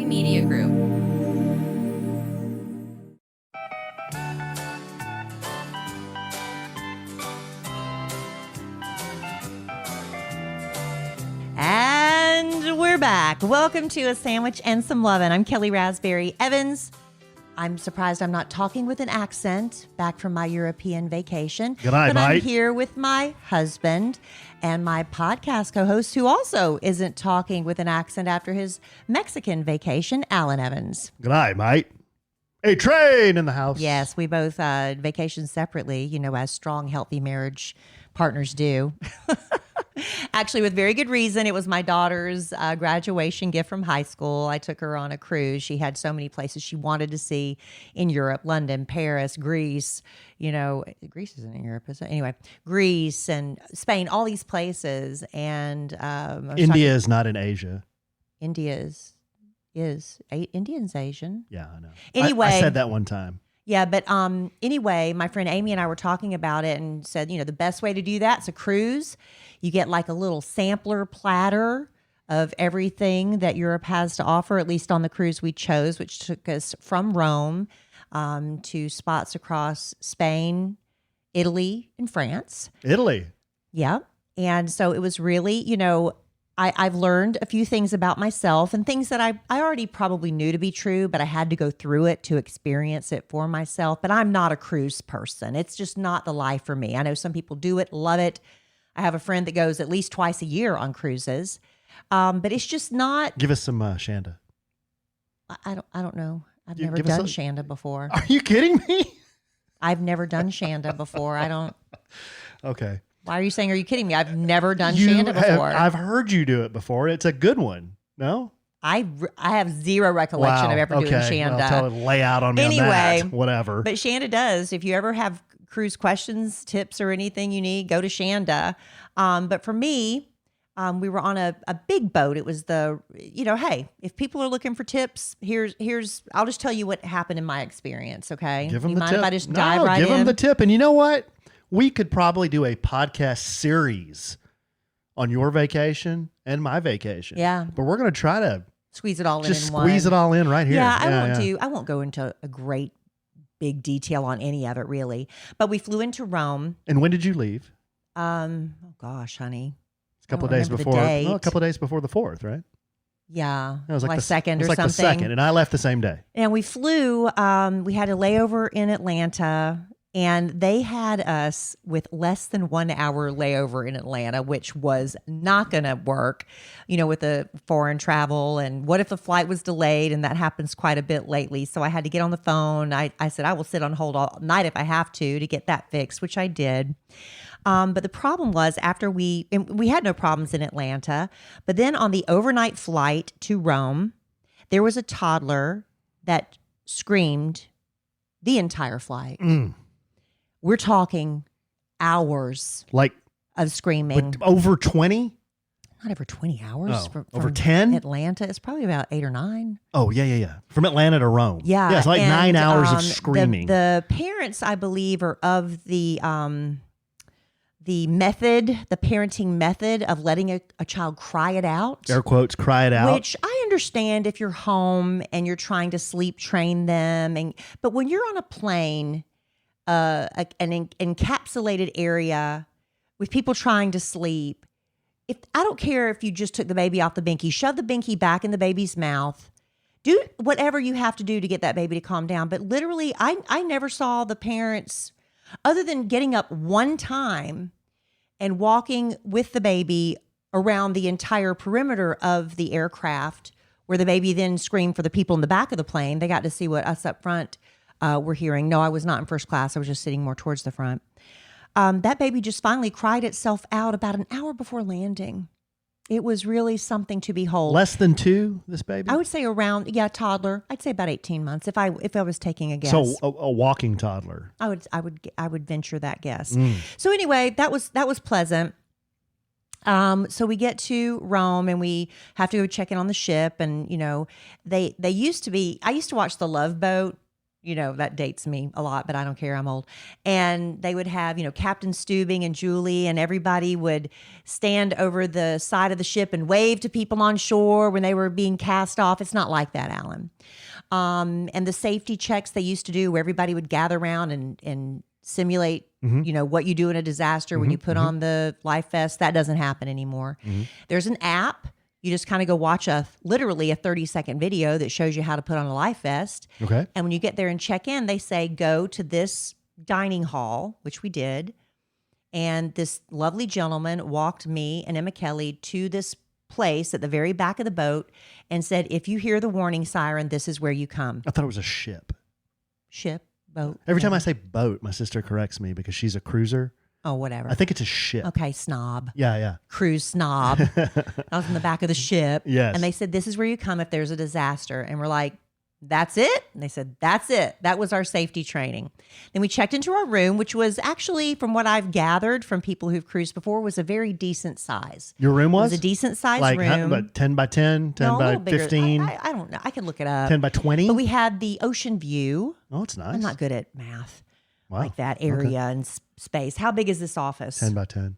Media Group. And we're back. Welcome to A Sandwich and Some Lovin'. I'm Kelly Raspberry Evans. I'm surprised I'm not talking with an accent back from my European vacation. Good night, but I'm mate. here with my husband and my podcast co-host, who also isn't talking with an accent after his Mexican vacation, Alan Evans. Good night, mate. Hey, train in the house. Yes, we both vacation separately, as strong, healthy marriage partners do. Actually, with very good reason. It was my daughter's graduation gift from high school. I took her on a cruise. She had so many places she wanted to see in Europe: London, Paris, Greece. Greece isn't in Europe, is it? Anyway, Greece and Spain, all these places. And India is not in Asia. India Indian's Asian. Yeah, I know. Anyway, I said that one time. Yeah, but anyway, my friend Amy and I were talking about it and said, the best way to do that's a cruise. You get like a little sampler platter of everything that Europe has to offer, at least on the cruise we chose, which took us from Rome to spots across Spain, Italy, and France. Italy. Yeah. And so it was really, I've learned a few things about myself and things that I already probably knew to be true, but I had to go through it to experience it for myself. But I'm not a cruise person. It's just not the life for me. I know some people do it, love it. I have a friend that goes at least twice a year on cruises, but it's just not. Give us some Shanda. I don't know. I've never done Shanda before. Are you kidding me? I've never done Shanda before. I don't. Okay. Why are you saying, are you kidding me? I've never done Shanda before. I've heard you do it before. It's a good one. No? I have zero recollection of ever doing Shanda. Well, tell it, lay out on me anyway, on that. Whatever. But Shanda does. If you ever have cruise questions, tips, or anything you need, go to Shanda. But for me, we were on a big boat. It was hey, if people are looking for tips, here's. I'll just tell you what happened in my experience. Okay, give them you the mind tip. if I just dive right in? Give them the tip. And you know what? We could probably do a podcast series on your vacation and my vacation. Yeah, but we're going to try to squeeze it all just in one. Squeeze it all in right here. Yeah, I won't go into a great big detail on any of it really. But we flew into Rome. And when did you leave? Oh gosh, honey. A couple of days before. A couple of days before the 4th, right? Yeah, it was like the second or something. It was like the second, and I left the same day. And we flew. We had a layover in Atlanta. And they had us with less than 1 hour layover in Atlanta, which was not going to work, with the foreign travel. And what if the flight was delayed? And that happens quite a bit lately. So I had to get on the phone. I said, I will sit on hold all night if I have to get that fixed, which I did. But the problem was we had no problems in Atlanta. But then on the overnight flight to Rome, there was a toddler that screamed the entire flight. We're talking hours of screaming. Over 20? Not over 20 hours. Oh, over 10? Atlanta. It's probably about 8 or 9. Oh, yeah. From Atlanta to Rome. Yeah. Yeah, it's like 9 hours of screaming. The parents, I believe, are of the parenting method of letting a child cry it out. Air quotes, cry it out. Which I understand if you're home and you're trying to sleep train them. But when you're on a plane, an encapsulated area with people trying to sleep, I don't care if you just took the baby off the binky, shove the binky back in the baby's mouth, do whatever you have to do to get that baby to calm down. But literally, I never saw the parents, other than getting up one time and walking with the baby around the entire perimeter of the aircraft, where the baby then screamed for the people in the back of the plane. They got to see what us up front were hearing. No, I was not in first class. I was just sitting more towards the front. That baby just finally cried itself out about an hour before landing. It was really something to behold. Less than 2, this baby? I would say toddler. I'd say about 18 months if I was taking a guess. So a walking toddler. I would venture that guess. So anyway, that was pleasant. So we get to Rome and we have to go check in on the ship, and they used to be. I used to watch The Love Boat that dates me a lot, but I don't care. I'm old. And they would have, Captain Steubing and Julie, and everybody would stand over the side of the ship and wave to people on shore when they were being cast off. It's not like that, Alan. And the safety checks they used to do where everybody would gather around and simulate, what you do in a disaster when you put on the life vest, that doesn't happen anymore. There's an app. You just kind of go watch literally a 30-second video that shows you how to put on a life vest. Okay. And when you get there and check in, they say, go to this dining hall, which we did. And this lovely gentleman walked me and Emma Kelly to this place at the very back of the boat and said, if you hear the warning siren, this is where you come. I thought it was a ship. Ship, boat. Every time I say boat, my sister corrects me because she's a cruiser. Oh, whatever. I think it's a ship. Okay, snob. Yeah. Cruise snob. I was in the back of the ship. Yes. And they said, this is where you come if there's a disaster. And we're like, that's it? And they said, that's it. That was our safety training. Then we checked into our room, which was actually, from what I've gathered from people who've cruised before, was a very decent size. Your room was? It was a decent size like, room. But 10 by 10, 10 No, a by little bigger. 15? I don't know. I can look it up. 10 by 20? But we had the ocean view. Oh, it's nice. I'm not good at math. Wow. Like that area and space. How big is this office? 10 by 10.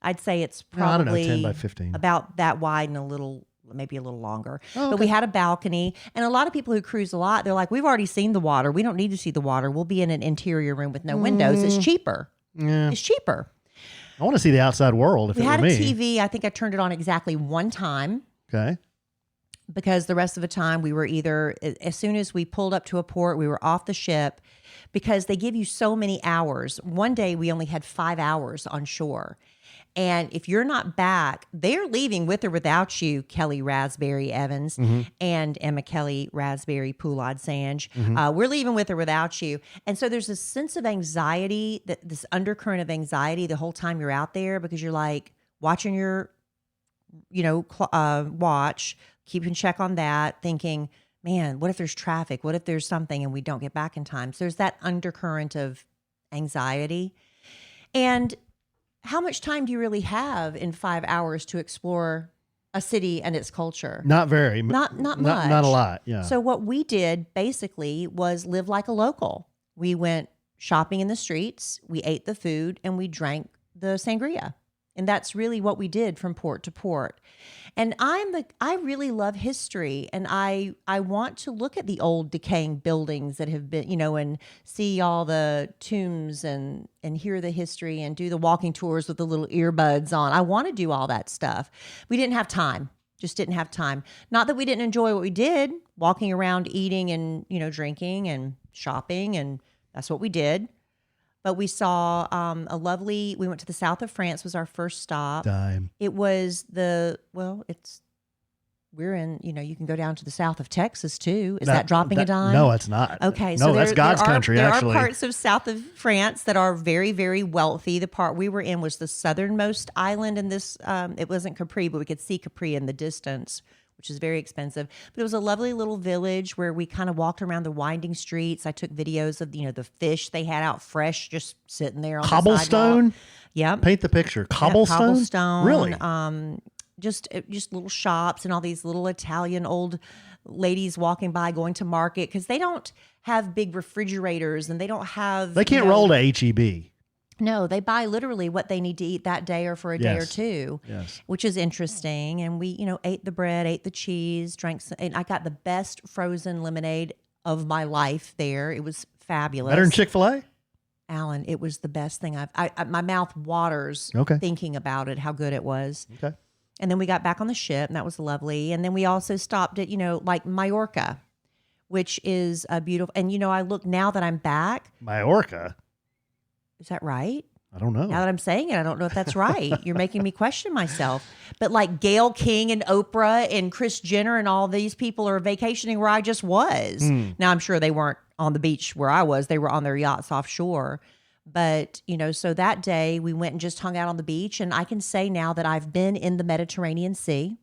I'd say it's No, I don't know, probably 10 by 15. about that wide and maybe a little longer. Oh, But we had a balcony, and a lot of people who cruise a lot, they're like, we've already seen the water. We don't need to see the water. We'll be in an interior room with no windows. It's cheaper. Yeah. It's cheaper. I want to see the outside world if We it had were a me. TV. I think I turned it on exactly one time. Okay. Because the rest of the time we were either, as soon as we pulled up to a port, we were off the ship because they give you so many hours. One day we only had 5 hours on shore. And if you're not back, they're leaving with or without you, Kelly Raspberry Evans and Emma Kelly Raspberry Poulad Sange. We're leaving with or without you. And so there's this sense of anxiety, this undercurrent of anxiety the whole time you're out there because you're like watching your, watch, keeping check on that, thinking, man, what if there's traffic? What if there's something and we don't get back in time? So there's that undercurrent of anxiety. And how much time do you really have in 5 hours to explore a city and its culture? Not very. Not much. Not a lot, yeah. So what we did basically was live like a local. We went shopping in the streets, we ate the food, and we drank the sangria. And that's really what we did from port to port. And I really love history, and I want to look at the old decaying buildings that have been, and see all the tombs and hear the history and do the walking tours with the little earbuds on. I want to do all that stuff. We didn't have time. Just didn't have time. Not that we didn't enjoy what we did, walking around eating and, drinking and shopping, and that's what we did. But we saw we went to the south of France was our first stop. Dime. It was we're in, you can go down to the south of Texas too. Is that dropping a dime? No, it's not. Okay. No, that's God's country, actually. There are parts of south of France that are very, very wealthy. The part we were in was the southernmost island in this, it wasn't Capri, but we could see Capri in the distance, which is very expensive. But it was a lovely little village where we kind of walked around the winding streets. I took videos of, the fish they had out fresh, just sitting there on the Cobblestone? Yep. Paint the picture. Cobblestone? Yeah, cobblestone. Really? Just little shops and all these little Italian old ladies walking by going to market because they don't have big refrigerators and they don't have. They can't roll to H-E-B. No, they buy literally what they need to eat that day or for a day or two, Yes. which is interesting. And we, ate the bread, ate the cheese, drank some, and I got the best frozen lemonade of my life there. It was fabulous. Better than Chick-fil-A? Alan, it was the best thing my mouth waters thinking about it, how good it was. Okay. And then we got back on the ship, and that was lovely. And then we also stopped at, like Majorca, which is a beautiful. And, I look now that I'm back. Majorca? Is that right? I don't know. Now that I'm saying it, I don't know if that's right. You're making me question myself. But like Gayle King and Oprah and Kris Jenner and all these people are vacationing where I just was. Now, I'm sure they weren't on the beach where I was. They were on their yachts offshore. But, so that day we went and just hung out on the beach. And I can say now that I've been in the Mediterranean Sea.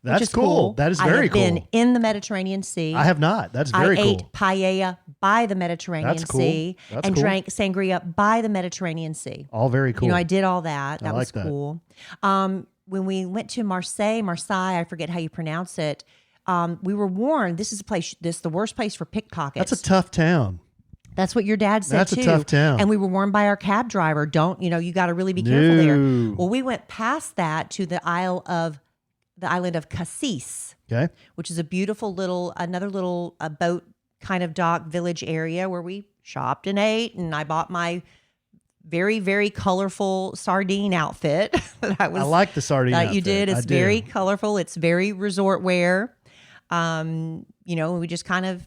That's which is cool. That is very cool. I have been in the Mediterranean Sea. I have not. That's very cool. I ate paella by the Mediterranean Sea and drank sangria by the Mediterranean Sea. All very cool. I did all that. That was that. cool. When we went to Marseille, I forget how you pronounce it. we were warned this is the worst place for pickpockets. That's a tough town. That's what your dad said That's too. a tough town. And we were warned by our cab driver, you got to really be careful there. No. Well, we went past that to the island of Cassis, Okay. which is a beautiful another little boat kind of dock village area where we shopped and ate. And I bought my very, very colorful sardine outfit. I like the sardine outfit. You did. It's very colorful. It's very resort wear. We just kind of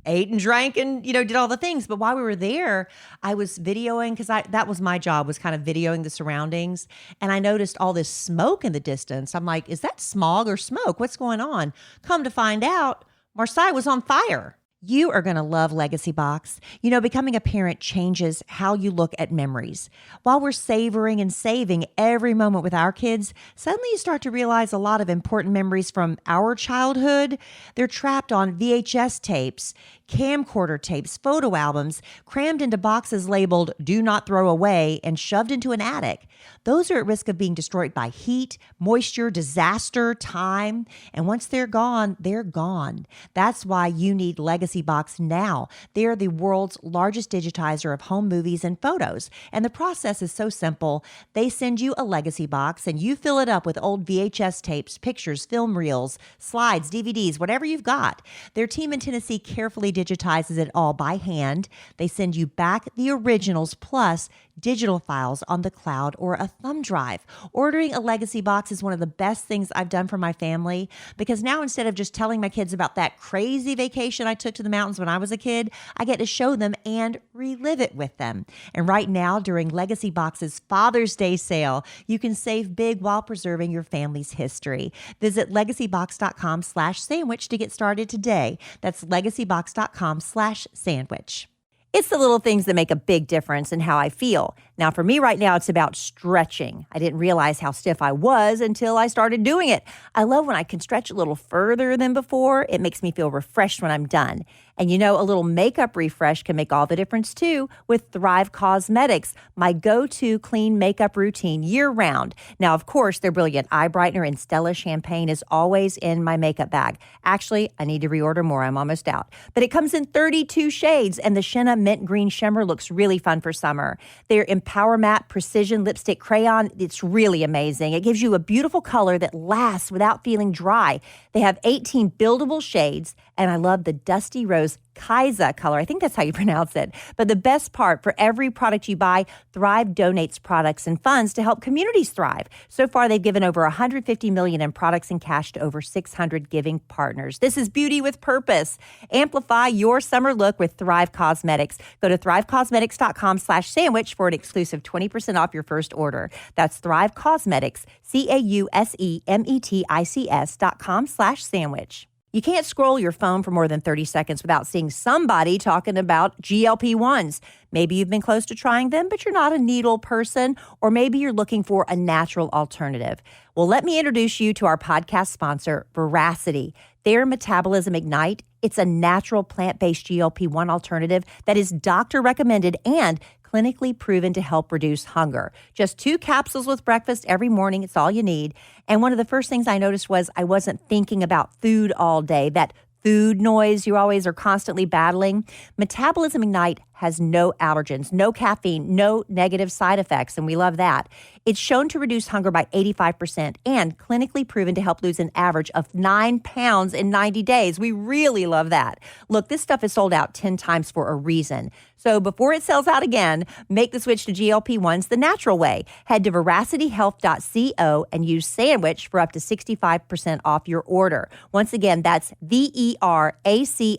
ate and drank and, did all the things. But while we were there, I was videoing because that was my job, was kind of videoing the surroundings. And I noticed all this smoke in the distance. I'm like, is that smog or smoke? What's going on? Come to find out, Marseille was on fire. You are going to love Legacy Box. Becoming a parent changes how you look at memories. While we're savoring and saving every moment with our kids, suddenly you start to realize a lot of important memories from our childhood. They're trapped on VHS tapes, camcorder tapes, photo albums, crammed into boxes labeled "Do Not Throw Away" and shoved into an attic. Those are at risk of being destroyed by heat, moisture, disaster, time. And once they're gone, they're gone. That's why you need Legacy Box now. They're the world's largest digitizer of home movies and photos. And the process is so simple. They send you a Legacy Box and you fill it up with old VHS tapes, pictures, film reels, slides, DVDs, whatever you've got. Their team in Tennessee carefully digitizes it all by hand. They send you back the originals plus digital files on the cloud or a thumb drive. Ordering a Legacy Box is one of the best things I've done for my family, because now instead of just telling my kids about that crazy vacation I took to the mountains when I was a kid, I get to show them and relive it with them. And right now, during Legacy Box's Father's Day sale, you can save big while preserving your family's history. Visit legacybox.com/sandwich to get started today. That's legacybox.com/sandwich. It's the little things that make a big difference in how I feel. Now, for me right now, it's about stretching. I didn't realize how stiff I was until I started doing it. I love when I can stretch a little further than before. It makes me feel refreshed when I'm done. And a little makeup refresh can make all the difference too with Thrive Cosmetics, my go-to clean makeup routine year-round. Now, of course, their Brilliant Eye Brightener and Stella Champagne is always in my makeup bag. Actually, I need to reorder more. I'm almost out. But it comes in 32 shades, and the Shenna Mint Green Shimmer looks really fun for summer. Their Empower Matte Precision Lipstick Crayon, it's really amazing. It gives you a beautiful color that lasts without feeling dry. They have 18 buildable shades, and I love the Dusty Rose Kaisa color. I think that's how you pronounce it. But the best part, for every product you buy, Thrive donates products and funds to help communities thrive. So far, they've given over $150 million in products and cash to over 600 giving partners. This is beauty with purpose. Amplify your summer look with Thrive Cosmetics. Go to thrivecosmetics.com/sandwich for an exclusive 20% off your first order. That's Thrive Cosmetics, CAUSEMETICS.com/sandwich. You can't scroll your phone for more than 30 seconds without seeing somebody talking about GLP-1s. Maybe you've been close to trying them, but you're not a needle person, or maybe you're looking for a natural alternative. Well, let me introduce you to our podcast sponsor, Veracity. Their Metabolism Ignite, it's a natural plant-based GLP-1 alternative that is doctor recommended and clinically proven to help reduce hunger. Just 2 capsules with breakfast every morning. It's all you need. And one of the first things I noticed was I wasn't thinking about food all day, that food noise you always are constantly battling. Metabolism Ignite has no allergens, no caffeine, no negative side effects, and we love that. It's shown to reduce hunger by 85% and clinically proven to help lose an average of 9 pounds in 90 days. We really love that. Look, this stuff is sold out 10 times for a reason. So before it sells out again, make the switch to GLP-1s the natural way. Head to veracityhealth.co and use sandwich for up to 65% off your order. Once again, that's VERACITY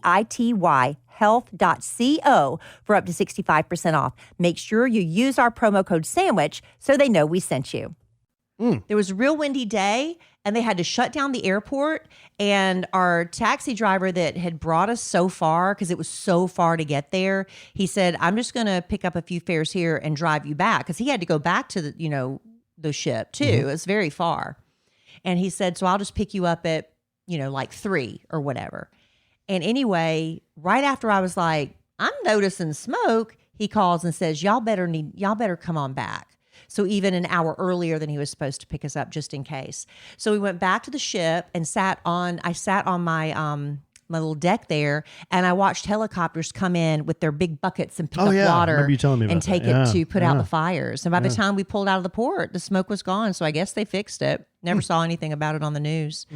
health.co for up to 65% off. Make sure you use our promo code SANDWICH so they know we sent you. There was a real windy day, and they had to shut down the airport. And our taxi driver that had brought us so far, because it was so far to get there, he said, I'm just going to pick up a few fares here and drive you back, because he had to go back to the ship too. It was very far. And he said, so I'll just pick you up at, like 3 or whatever. And anyway, right after I was like, I'm noticing smoke, he calls and says, y'all better come on back. So even an hour earlier than he was supposed to pick us up, just in case. So we went back to the ship and I sat on my little deck there, and I watched helicopters come in with their big buckets and pick up I water remember you telling me about and take that. it to put out the fires. And by the time we pulled out of the port, the smoke was gone. So I guess they fixed it. Never saw anything about it on the news.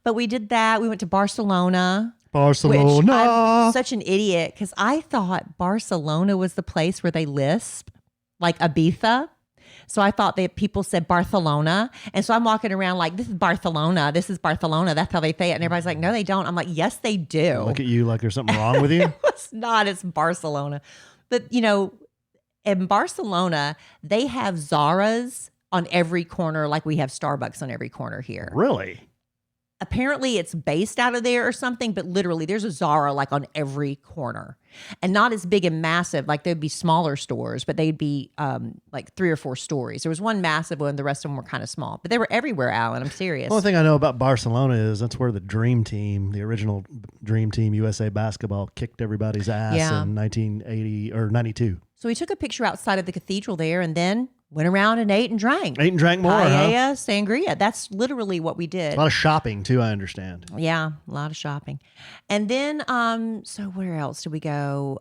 But we did that. We went to Barcelona. Which I'm such an idiot because I thought Barcelona was the place where they lisp, like Ibiza. So I thought that people said Barcelona. And so I'm walking around like, this is Barcelona. This is Barcelona. That's how they say it. And everybody's like, no, they don't. I'm like, yes, they do. Look at you like there's something wrong with you. It's not. It's Barcelona. But, in Barcelona, they have Zara's on every corner like we have Starbucks on every corner here. Really? Apparently it's based out of there or something, but literally there's a Zara like on every corner, and not as big and massive. Like there'd be smaller stores, but they'd be like 3 or 4 stories. There was one massive one. The rest of them were kind of small, but they were everywhere, Alan. I'm serious. The only thing I know about Barcelona is that's where the Dream Team, the original Dream Team USA basketball, kicked everybody's ass in 1980 or 92. So we took a picture outside of the cathedral there, and then went around and ate and drank. Ate and drank more, Paella, sangria. That's literally what we did. A lot of shopping, too, I understand. Yeah, a lot of shopping. And then, so where else did we go?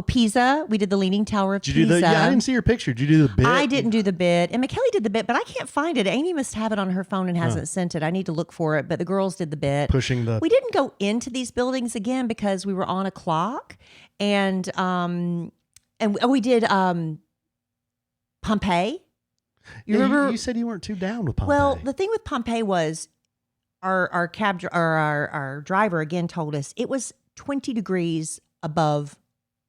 Pisa. We did the Leaning Tower of Pisa. I didn't see your picture. Did you do the bit? I didn't do the bit. And McKelly did the bit, but I can't find it. Amy must have it on her phone and hasn't sent it. I need to look for it. But the girls did the bit. We didn't go into these buildings again because we were on a clock. And we did Pompeii. You remember? You said you weren't too down with Pompeii. Well, the thing with Pompeii was our driver again told us it was 20 degrees above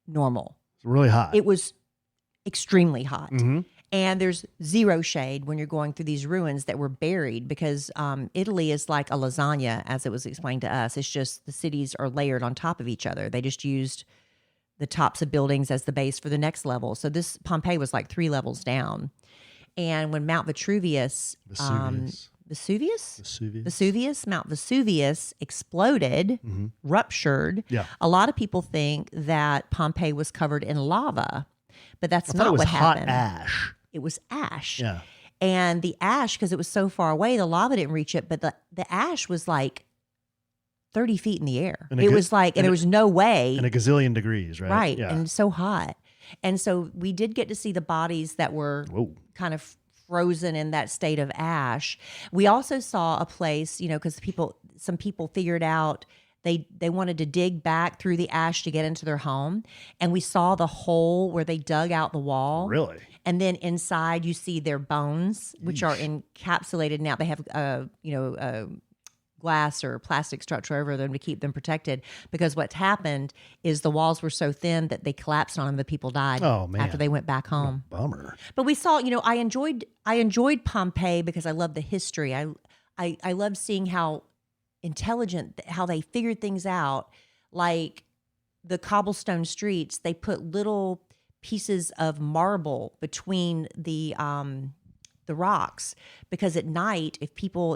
normal. It's really hot. It was extremely hot. Mm-hmm. And there's zero shade when you're going through these ruins that were buried because Italy is like a lasagna, as it was explained to us. It's just the cities are layered on top of each other. They just used the tops of buildings as the base for the next level. So this Pompeii was like 3 levels down. And when Mount Vesuvius, Mount Vesuvius exploded, ruptured. Yeah. A lot of people think that Pompeii was covered in lava, but that's not what happened. Hot ash. It was ash. Yeah. And the ash, because it was so far away, the lava didn't reach it, but the ash was like 30 feet in the air. It was like, and there was no way. And a gazillion degrees, right? Right. Yeah. And so hot. And so we did get to see the bodies that were kind of frozen in that state of ash. We also saw a place, because some people figured out they wanted to dig back through the ash to get into their home. And we saw the hole where they dug out the wall. Really? And then inside you see their bones, which are encapsulated now. They have glass or plastic structure over them to keep them protected, because what's happened is the walls were so thin that they collapsed on them. The people died after they went back home. Bummer. But we saw, I enjoyed Pompeii because I love the history. I loved seeing how intelligent, how they figured things out. Like the cobblestone streets, they put little pieces of marble between the rocks, because at night, if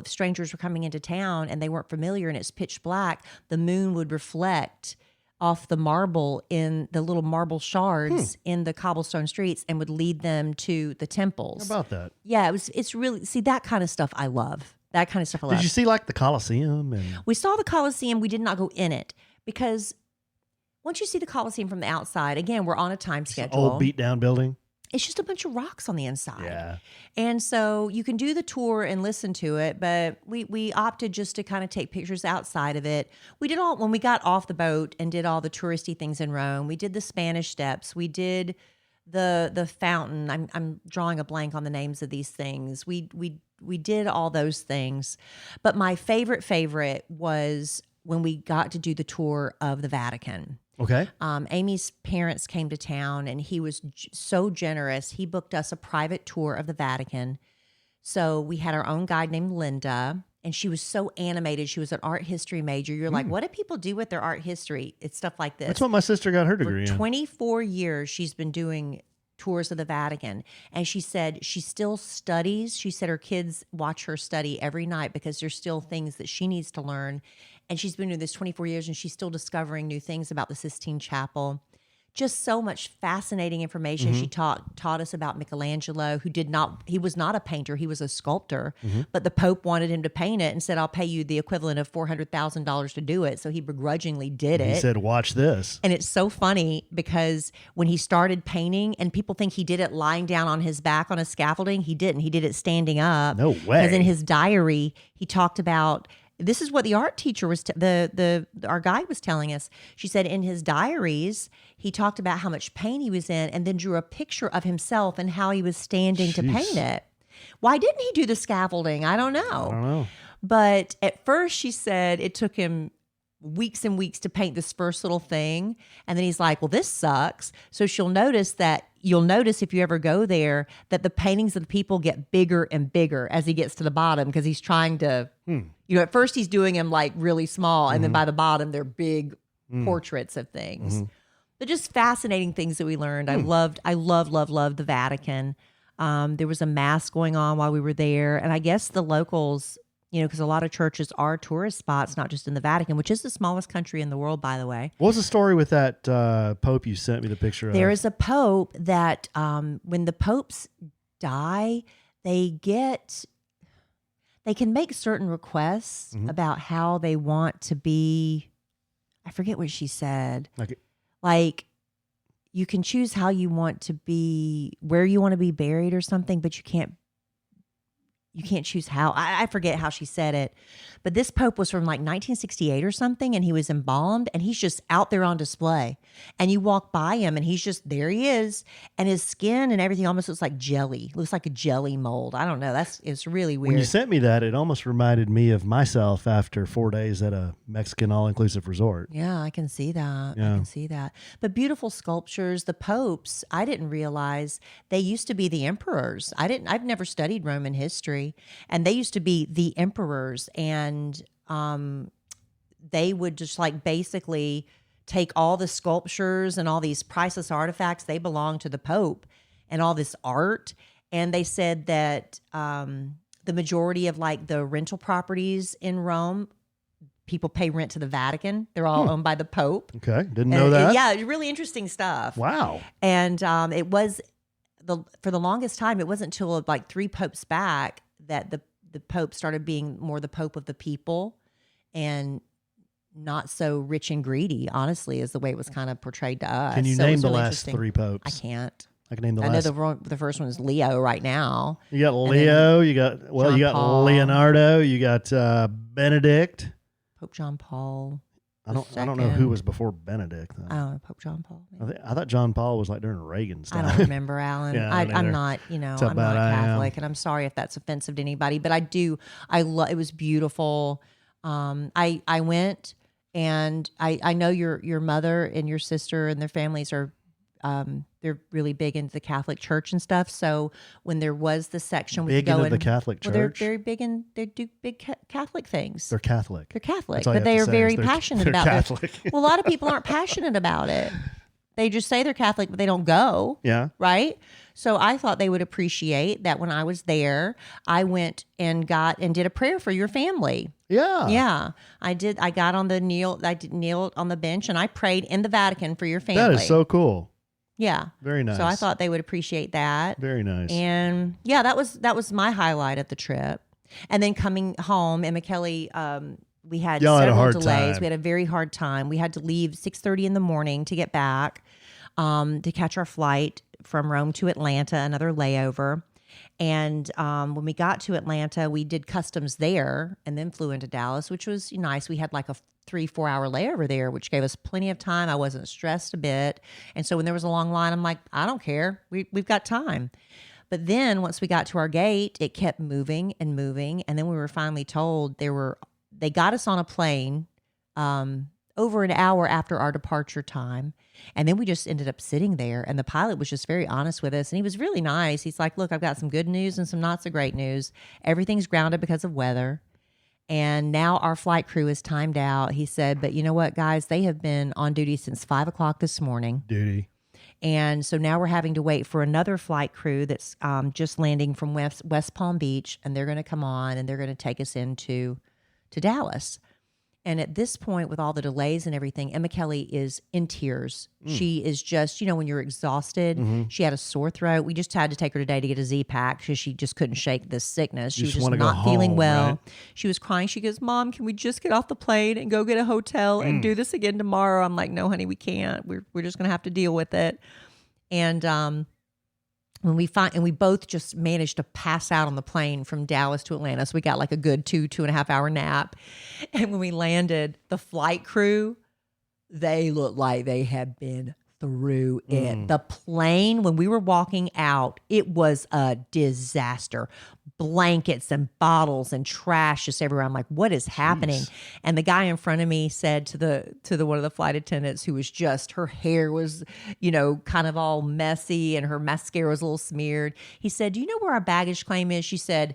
strangers were coming into town and they weren't familiar and it's pitch black, the moon would reflect off the marble in the little marble shards in the cobblestone streets and would lead them to the temples. How about that? Yeah, it's really, see, that kind of stuff I love. That kind of stuff I love. Did you see like the Colosseum? We saw the Colosseum. We did not go in it because once you see the Colosseum from the outside, again, we're on a time schedule. Old beat down building. It's just a bunch of rocks on the inside. Yeah. And so you can do the tour and listen to it, but we opted just to kind of take pictures outside of it. We did when we got off the boat and did all the touristy things in Rome. We did the Spanish Steps. We did the fountain. I'm drawing a blank on the names of these things. We did all those things. But my favorite was when we got to do the tour of the Vatican. Okay. Amy's parents came to town, and he was so generous. He booked us a private tour of the Vatican. So we had our own guide named Linda, and she was so animated. She was an art history major. You're like, what do people do with their art history? It's stuff like this. That's what my sister got her degree in. For 24 years, she's been doing tours of the Vatican. And she said she still studies. She said her kids watch her study every night because there's still things that she needs to learn. And she's been doing this 24 years, and she's still discovering new things about the Sistine Chapel. just so much fascinating information. She taught us about Michelangelo, he was not a painter, he was a sculptor, but the Pope wanted him to paint it and said, I'll pay you the equivalent of $400,000 to do it. So he begrudgingly did it. He said, watch this. And it's so funny because when he started painting, and people think he did it lying down on his back on a scaffolding, he didn't. He did it standing up. No way. Because in his diary, he talked about, this is what the art teacher was, our guide was telling us. She said in his diaries, he talked about how much pain he was in and then drew a picture of himself and how he was standing to paint it. Why didn't he do the scaffolding? I don't know. But at first she said it took him weeks and weeks to paint this first little thing. And then he's like, well, this sucks. So you'll notice if you ever go there that the paintings of the people get bigger and bigger as he gets to the bottom because he's trying to, at first he's doing them like really small. And then by the bottom, they're big portraits of things. But just fascinating things that we learned. I loved the Vatican. There was a mass going on while we were there. And I guess the locals, because a lot of churches are tourist spots, not just in the Vatican, which is the smallest country in the world, by the way. What was the story with that Pope you sent me the picture of? There is a Pope that when the popes die, they can make certain requests about how they want to be. I forget what she said. Like you can choose how you want to be, where you want to be buried or something, but you can't choose how. I forget how she said it. But this Pope was from like 1968 or something, and he was embalmed, and he's just out there on display. And you walk by him, and he's just, there he is. And his skin and everything almost looks like jelly. Looks like a jelly mold. I don't know. It's really weird. When you sent me that, it almost reminded me of myself after 4 days at a Mexican all-inclusive resort. Yeah, I can see that. Yeah. I can see that. But beautiful sculptures. The popes, I didn't realize they used to be the emperors. I've never studied Roman history. And they used to be the emperors, and they would just like basically take all the sculptures and all these priceless artifacts, they belong to the Pope, and all this art. And they said that the majority of like the rental properties in Rome, people pay rent to the Vatican. They're all owned by the Pope. Okay, didn't know that. Yeah, really interesting stuff. Wow. And it was for the longest time, it wasn't until like 3 popes back that the Pope started being more the Pope of the people and not so rich and greedy, honestly, is the way it was kind of portrayed to us. Can you name the last 3 popes? I can't. I can name the last. last. I know the first one is Leo right now. You got Leo, you got Paul. Leonardo, you got Benedict. Pope John Paul. I don't know who was before Benedict, though. Oh, Pope John Paul. I thought John Paul was like during Reagan's time. I don't remember, Alan. Yeah, I'm not, I'm not Catholic, and I'm sorry if that's offensive to anybody, but it was beautiful. I went, and I know your mother and your sister and their families are, they're really big into the Catholic Church and stuff. So when there was the section, big into the Catholic Church, they're very big they do big Catholic things. They're Catholic. They're Catholic, but they are very passionate about Catholic. it. Well, a lot of people aren't passionate about it. They just say they're Catholic, but they don't go. Yeah. Right? So I thought they would appreciate that when I was there, I went and did a prayer for your family. Yeah. Yeah. I did. I kneel on the bench and I prayed in the Vatican for your family. That is so cool. Yeah. Very nice. So I thought they would appreciate that. Very nice. And yeah, that was my highlight of the trip. And then coming home, Emma Kelly, we had several delays. We had a very hard time. We had to leave 6:30 in the morning to get back, to catch our flight from Rome to Atlanta, another layover. And when we got to Atlanta, we did customs there and then flew into Dallas, which was nice. We had like a 3-4 hour layover there, which gave us plenty of time. I wasn't stressed a bit. And so when there was a long line, I'm like, I don't care. We've got time. But then once we got to our gate, it kept moving and moving. And then we were finally told they got us on a plane over an hour after our departure time. And then we just ended up sitting there. And the pilot was just very honest with us. And he was really nice. He's like, look, I've got some good news and some not so great news. Everything's grounded because of weather. And now our flight crew is timed out. He said, but you know what, guys? They have been on duty since 5 o'clock this morning. And so now we're having to wait for another flight crew that's just landing from West Palm Beach. And they're going to come on and they're going to take us into Dallas. And at this point, with all the delays and everything, Emma Kelly is in tears. She is just, when you're exhausted, she had a sore throat. We just had to take her today to get a Z-Pack because she just couldn't shake this sickness. She was just not feeling well. Right? She was crying. She goes, Mom, can we just get off the plane and go get a hotel and do this again tomorrow? I'm like, no, honey, we can't. We're just going to have to deal with it. And when we both just managed to pass out on the plane from Dallas to Atlanta. So we got like a good 2.5 hour nap. And when we landed, the flight crew, they looked like they had been through it. The plane, when we were walking out, it was a disaster. Blankets and bottles and trash just everywhere. I'm like, what is happening? Jeez. And the guy in front of me said to the one of the flight attendants, who was just, her hair was, kind of all messy and her mascara was a little smeared. He said, do you know where our baggage claim is? She said,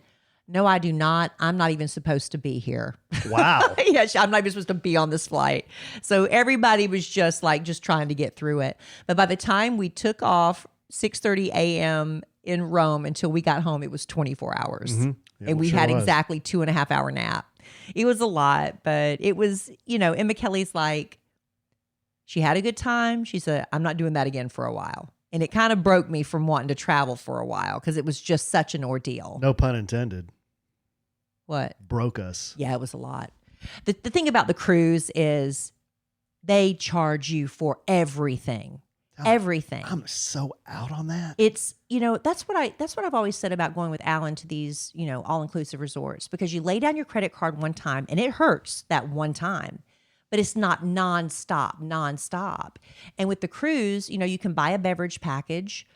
no, I do not. I'm not even supposed to be here. Wow. Yeah, I'm not even supposed to be on this flight. So everybody was just trying to get through it. But by the time we took off 6:30 a.m. in Rome until we got home, it was 24 hours. Yeah, and we had exactly 2.5 hour nap. It was a lot, but it was, Emma Kelly's like, she had a good time. She said, I'm not doing that again for a while. And it kind of broke me from wanting to travel for a while because it was just such an ordeal. No pun intended. What? Broke us. Yeah, it was a lot. The thing about the cruise is they charge you for everything. Everything. I'm so out on that. It's, that's what I've always said about going with Alan to these, all-inclusive resorts, because you lay down your credit card one time and it hurts that one time, but it's not nonstop. And with the cruise, you can buy a beverage package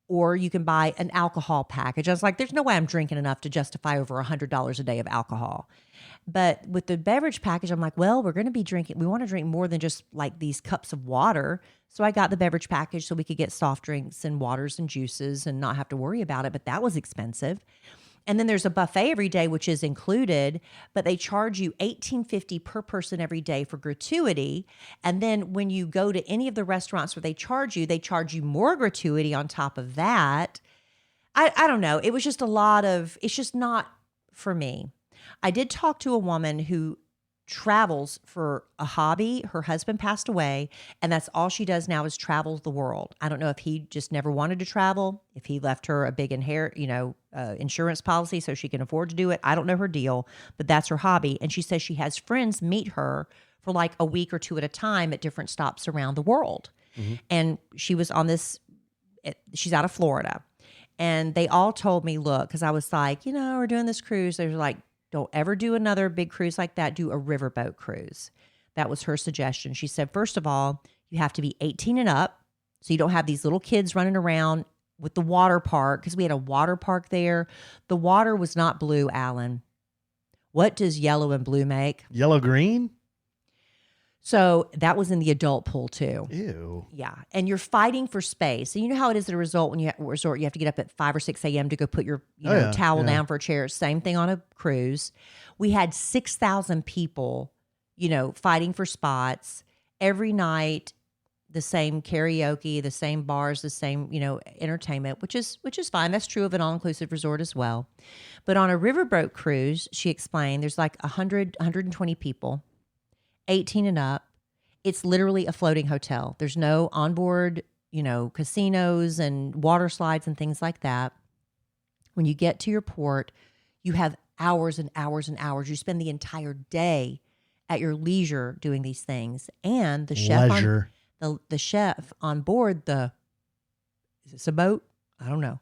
or you can buy an alcohol package. I was like, there's no way I'm drinking enough to justify over $100 a day of alcohol. But with the beverage package, I'm like, well, we're going to be drinking. We want to drink more than just like these cups of water. So I got the beverage package so we could get soft drinks and waters and juices and not have to worry about it. But that was expensive. And then there's a buffet every day, which is included, but they charge you $18.50 per person every day for gratuity. And then when you go to any of the restaurants where they charge you more gratuity on top of that. I don't know. It was just it's just not for me. I did talk to a woman who travels for a hobby. Her husband passed away, and that's all she does now is travel the world. I don't know if he just never wanted to travel, if he left her a big insurance policy so she can afford to do it. I don't know her deal, but that's her hobby. And she says she has friends meet her for like a week or two at a time at different stops around the world. And she was on this, she's out of Florida. And they all told me, look, because I was like, we're doing this cruise. They're like, don't ever do another big cruise like that. Do a riverboat cruise. That was her suggestion. She said, first of all, you have to be 18 and up. So you don't have these little kids running around with the water park, because we had a water park there. The water was not blue, Alan. What does yellow and blue make? Yellow green? So that was in the adult pool too. Ew. Yeah. And you're fighting for space. And you know how it is at a resort when you have to get up at 5 or 6 a.m. to go put your towel down for a chair. Same thing on a cruise. We had 6,000 people, fighting for spots every night. The same karaoke, the same bars, the same, entertainment, which is fine. That's true of an all-inclusive resort as well. But on a riverboat cruise, she explained, there's like 120 people. 18 and up. It's literally a floating hotel. There's no onboard, casinos and water slides and things like that. When you get to your port, you have hours and hours and hours. You spend the entire day at your leisure doing these things. And the chef the chef on board is this a boat? I don't know.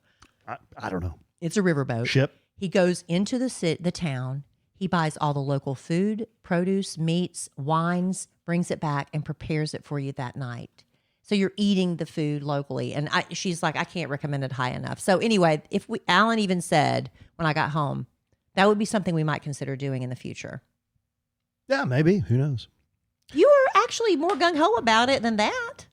I don't know. It's a riverboat. Ship. He goes into the town. He buys all the local food, produce, meats, wines, brings it back and prepares it for you that night. So you're eating the food locally. And she's like, I can't recommend it high enough. So anyway, Alan even said when I got home, that would be something we might consider doing in the future. Yeah, maybe. Who knows? You were actually more gung-ho about it than that.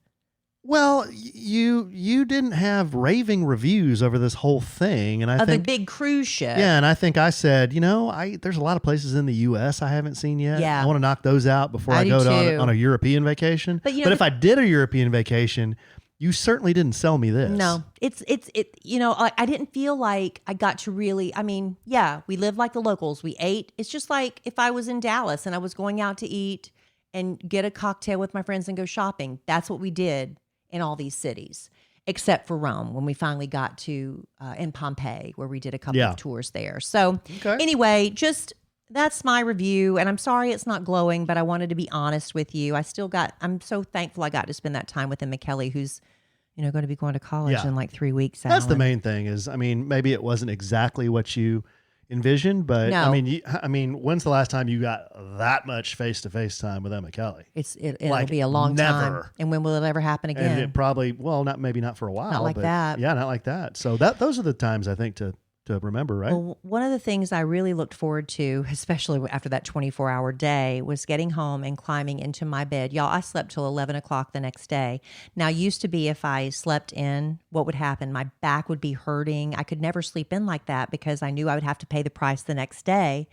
Well, you didn't have raving reviews over this whole thing, and I think the big cruise ship. Yeah, and I think I said, there's a lot of places in the U.S. I haven't seen yet. Yeah, I want to knock those out before I go on a European vacation. But if I did a European vacation, you certainly didn't sell me this. No, I didn't feel like I got to really, yeah, we live like the locals. We ate. It's just like if I was in Dallas and I was going out to eat and get a cocktail with my friends and go shopping. That's what we did in all these cities, except for Rome when we finally got to, in Pompeii, where we did a couple of tours there. So anyway, that's my review, and I'm sorry it's not glowing, but I wanted to be honest with you. I'm so thankful I got to spend that time with Emma Kelly, who's, going to be going to college in like 3 weeks. That's the main thing is, maybe it wasn't exactly what you envisioned, but no. When's the last time you got that much face-to-face time with Emma Kelly? It'll be a long time. And when will it ever happen again? And it probably, maybe not for a while. Not like that. Yeah, not like that. So those are the times I think to remember, right? Well, one of the things I really looked forward to, especially after that 24-hour day, was getting home and climbing into my bed. Y'all, I slept till 11 o'clock the next day. Now, used to be if I slept in, what would happen? My back would be hurting. I could never sleep in like that because I knew I would have to pay the price the next day.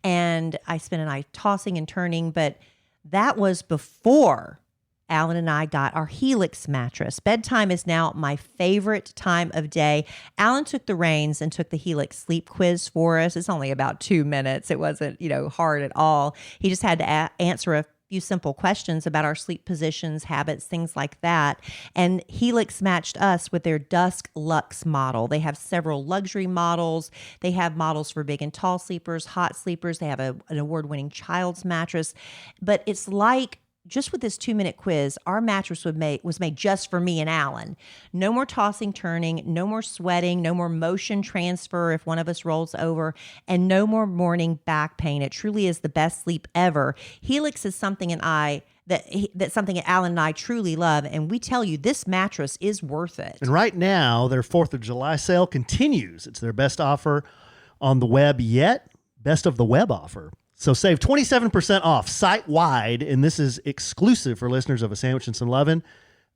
And I spent a night tossing and turning, but that was before Alan and I got our Helix mattress. Bedtime is now my favorite time of day. Alan took the reins and took the Helix sleep quiz for us. It's only about 2 minutes. It wasn't, hard at all. He just had to answer a few simple questions about our sleep positions, habits, things like that. And Helix matched us with their Dusk Luxe model. They have several luxury models. They have models for big and tall sleepers, hot sleepers. They have an award-winning child's mattress. But it's like, just with this 2-minute quiz, our mattress was made just for me and Alan. No more tossing, turning, no more sweating, no more motion transfer if one of us rolls over, and no more morning back pain. It truly is the best sleep ever. Helix is something that's something that Alan and I truly love, and we tell you this mattress is worth it. And right now, their 4th of July sale continues. It's their best offer on the web yet, best of the web offer. So save 27% off site-wide, and this is exclusive for listeners of A Sandwich and Some Lovin'.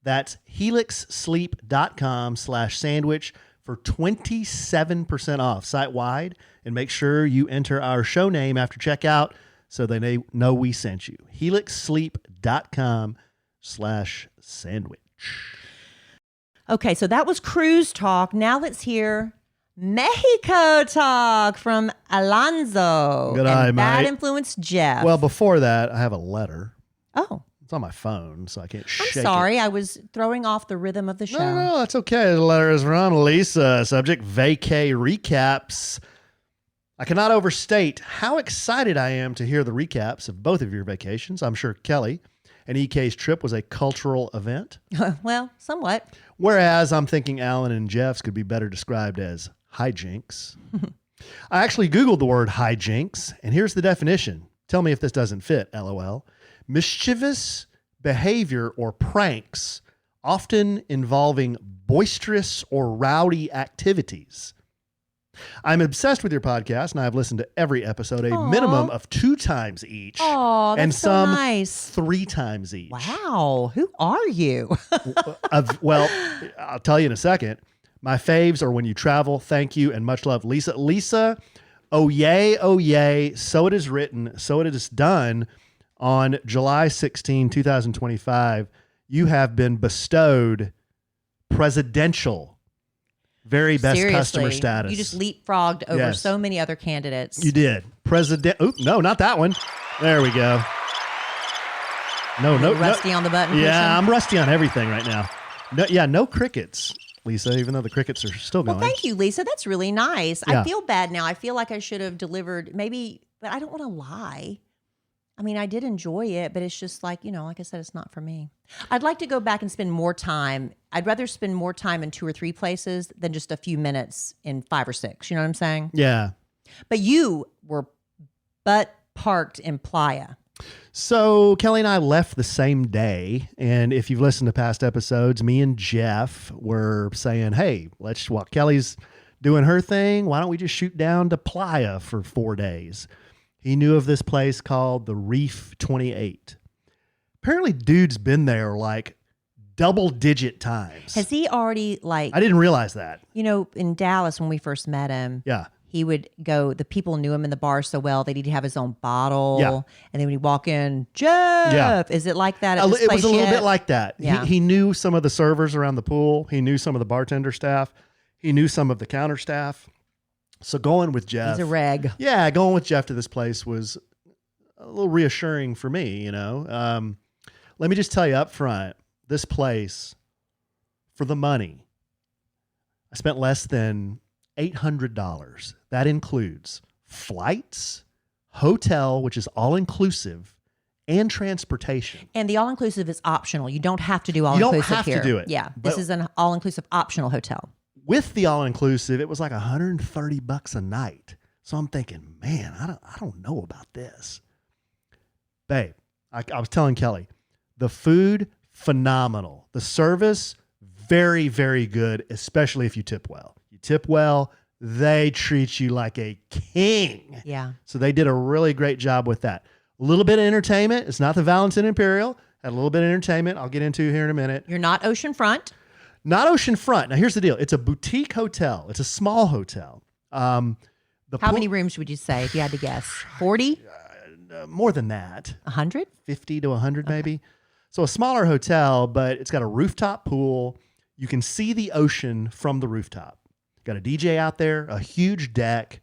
That's helixsleep.com/sandwich for 27% off site-wide. And make sure you enter our show name after checkout so they know we sent you. helixsleep.com/sandwich. Okay, so that was cruise talk. Now let's hear Mexico talk from Alonzo. Good eye, mate. Bad Influence Jeff. Well, before that, I have a letter. Oh. It's on my phone, so I can't shake it. I'm sorry. I was throwing off the rhythm of the show. No, that's okay. The letter is from Lisa. Subject, vacay recaps. I cannot overstate how excited I am to hear the recaps of both of your vacations. I'm sure Kelly and EK's trip was a cultural event. Well, somewhat. Whereas I'm thinking Alan and Jeff's could be better described as hijinks. I actually Googled the word hijinks, and here's the definition. Tell me if this doesn't fit, LOL. Mischievous behavior or pranks, often involving boisterous or rowdy activities. I'm obsessed with your podcast, and I've listened to every episode a minimum of 2 times each. Oh, that's and some so nice. 3 times each. Wow. Who are you? Well, I'll tell you in a second. My faves are When You Travel, Thank You, and Much Love, Lisa. Lisa, oh yay, so it is written, so it is done. On July 16, 2025, you have been bestowed presidential very best Seriously, customer status. You just leapfrogged over so many other candidates. You did. No, not that one. There we go. No. Rusty on the button. Yeah, I'm rusty on everything right now. No crickets, Lisa, even though the crickets are still going. Well, thank you, Lisa. That's really nice. Yeah. I feel bad now. I feel like I should have delivered but I don't want to lie. I mean, I did enjoy it, but it's just like, like I said, it's not for me. I'd like to go back and spend more time. I'd rather spend more time in 2 or 3 places than just a few minutes in 5 or 6. You know what I'm saying? Yeah. But you were butt parked in Playa. So Kelly and I left the same day. And if you've listened to past episodes, me and Jeff were saying, hey, while Kelly's doing her thing, why don't we just shoot down to Playa for 4 days? He knew of this place called the Reef 28. Apparently, dude's been there like double-digit times. Has he already I didn't realize that. In Dallas when we first met him. Yeah. he would go, the people knew him in the bar so well that he'd have his own bottle. Yeah. And then when he'd walk in, Jeff, is it like that at this It place was a little yet? bit like that. Yeah. He knew some of the servers around the pool. He knew some of the bartender staff. He knew some of the counter staff. So going with Jeff. He's a reg. Yeah, going with Jeff to this place was a little reassuring for me, you know. Let me just tell you up front, this place, for the money, I spent less than $800. That includes flights, hotel, which is all-inclusive, and transportation. And the all-inclusive is optional. You don't have to do You all-inclusive don't have here. to do it. Yeah, But this is an all-inclusive optional hotel. with the all-inclusive, it was like $130 a night. So I'm thinking, man, I don't know about this. Babe, I was telling Kelly, the food, phenomenal. The service, very, very good, especially if you tip well. You tip well, they treat you like a king. Yeah. So they did a really great job with that. A little bit of entertainment. It's not the Valentin Imperial. Had a little bit of entertainment I'll get into here in a minute. You're not oceanfront. Not oceanfront. Now, here's the deal. It's a boutique hotel. It's a small hotel. How many rooms would you say if you had to guess? 40? More than that. 100? 50 to 100 maybe. So a smaller hotel, but it's got a rooftop pool. You can see the ocean from the rooftop. Got a DJ out there, a huge deck,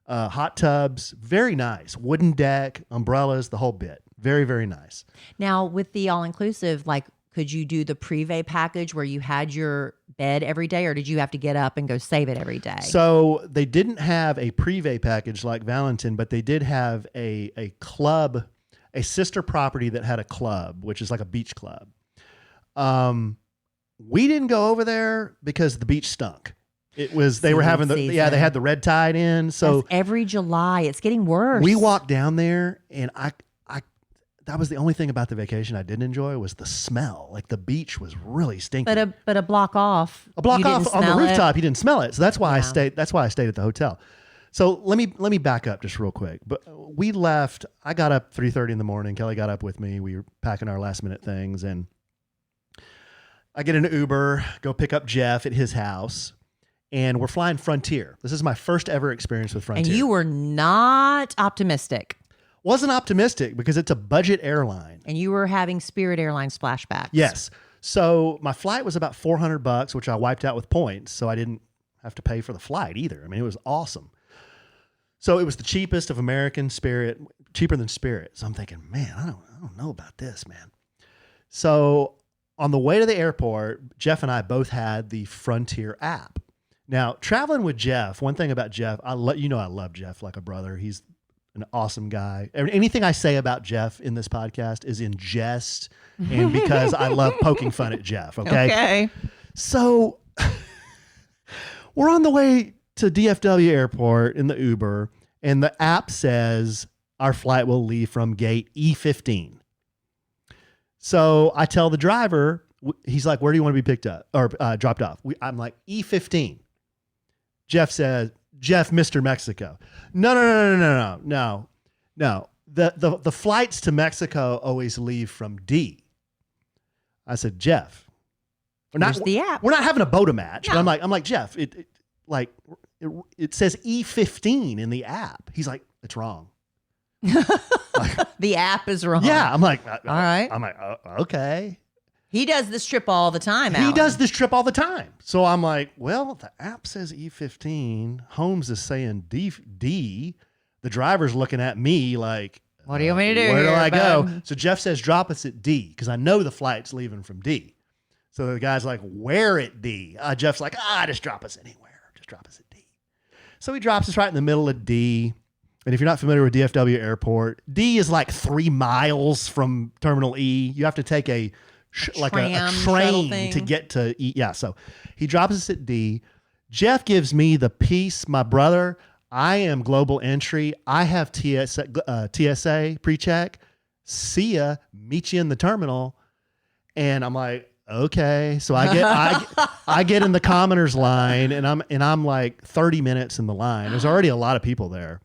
hot tubs, very nice. Wooden deck, umbrellas, the whole bit. Very, very nice. Now, with the all-inclusive, like, could you do the privé package where you had your bed every day, or did you have to get up and go save it every day? So they didn't have a privé package like Valentin, but they did have a club, a sister property that had a club, which is like a beach club. We didn't go over there because the beach stunk. It was, they were having the, season. they had the red tide in. So that's every July. It's getting worse. we walked down there and that was the only thing about the vacation I didn't enjoy was the smell. Like the beach was really stinky. But a block off. A block you didn't off on the smell it. rooftop, you didn't smell it. So that's why Yeah. I stayed. That's why I stayed at the hotel. So let me back up just real quick. But we left. I got up 3:30 in the morning. Kelly got up with me. We were packing our last minute things, and I get an Uber, go pick up Jeff at his house, and we're flying Frontier. This is my first ever experience with Frontier. And you were not optimistic. Wasn't optimistic because it's a budget airline. And you were having Spirit Airlines flashbacks. Yes. So my flight was about $400, which I wiped out with points. So I didn't have to pay for the flight either. I mean, it was awesome. So it was the cheapest of American, Spirit, cheaper than Spirit. So I'm thinking, man, I don't know about this, man. So on the way to the airport, Jeff and I both had the Frontier app. Now, traveling with Jeff, one thing about Jeff, I love Jeff like a brother. He's an awesome guy. Anything I say about Jeff in this podcast is in jest and because I love poking fun at Jeff. Okay. So we're on the way to DFW airport in the Uber, and the app says our flight will leave from gate E15. So I tell the driver, he's like, where do you want to be picked up or dropped off? I'm like, E15. Jeff says, Jeff, Mr. Mexico. No. The flights to Mexico always leave from D. I said, Jeff, Where's the app? We're not having a Boda match. No. But I'm like, Jeff, it says E15 in the app. He's like, it's wrong. The app is wrong. Yeah. I'm like, all right. I'm like, okay. He does this trip all the time, He Alan. does this trip all the time. So I'm like, well, the app says E15. Holmes is saying D. The driver's looking at me like, What do you want me to do Where do here, I go? bud? So Jeff says, drop us at D because I know the flight's leaving from D. So the guy's like, where at D? Jeff's like, just drop us anywhere. Just drop us at D. So he drops us right in the middle of D. And if you're not familiar with DFW Airport, D is like 3 miles from Terminal E. You have to take a tram train thing. to get to E. Yeah, so he drops us at D. Jeff gives me the piece, my brother. I am global entry. I have TSA pre-check. See ya. Meet you in the terminal. And I'm like, okay. So I get in the commoner's line, and I'm like 30 minutes in the line. There's already a lot of people there.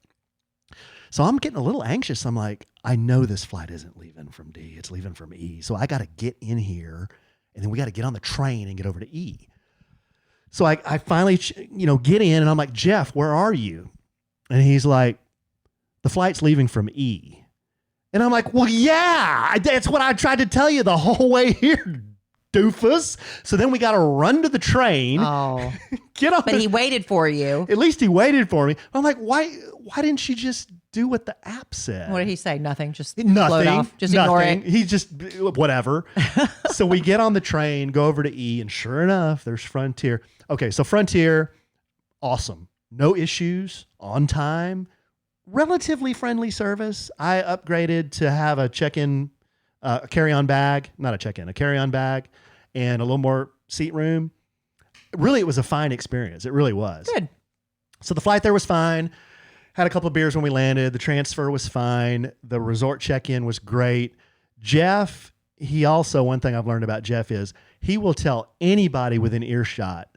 So I'm getting a little anxious. I'm like, I know this flight isn't leaving from D. It's leaving from E. So I got to get in here, and then we got to get on the train and get over to E. So I finally, get in, and I'm like, Jeff, where are you? And he's like, the flight's leaving from E. And I'm like, well, yeah, that's what I tried to tell you the whole way here, doofus. So then we got to run to the train. Oh, get on. But he waited for you. At least he waited for me. I'm like, why didn't you just do what the app said? What did he say? Nothing. Just nothing. Float off. Just ignore it. He just, whatever. So we get on the train, go over to E, and sure enough, there's Frontier. Okay, so Frontier, awesome. No issues, on time. Relatively friendly service. I upgraded to have a check-in, a carry-on bag, not a check-in, a carry-on bag, and a little more seat room. Really, it was a fine experience. It really was. Good. So the flight there was fine. Had a couple of beers when we landed. The transfer was fine. The resort check-in was great. Jeff, he also, one thing I've learned about Jeff is he will tell anybody within earshot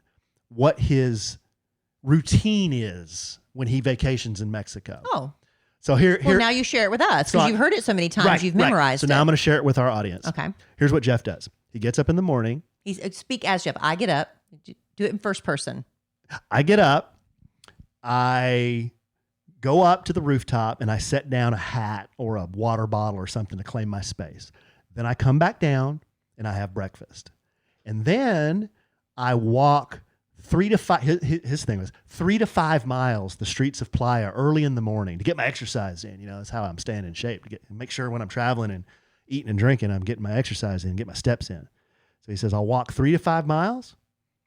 what his routine is when he vacations in Mexico. Oh. So here now you share it with us because you've heard it so many times. You've memorized So it. now I'm going to share it with our audience. Okay. Here's what Jeff does. He gets up in the morning. Speak as Jeff. I get up. Do it in first person. I get up. I go up to the rooftop and I set down a hat or a water bottle or something to claim my space. Then I come back down and I have breakfast. And then I walk 3 to 5, his thing was 3 to 5 miles, the streets of Playa early in the morning to get my exercise in. You know, that's how I'm staying in shape, to make sure when I'm traveling and eating and drinking, I'm getting my exercise in, get my steps in. So he says, I'll walk 3 to 5 miles,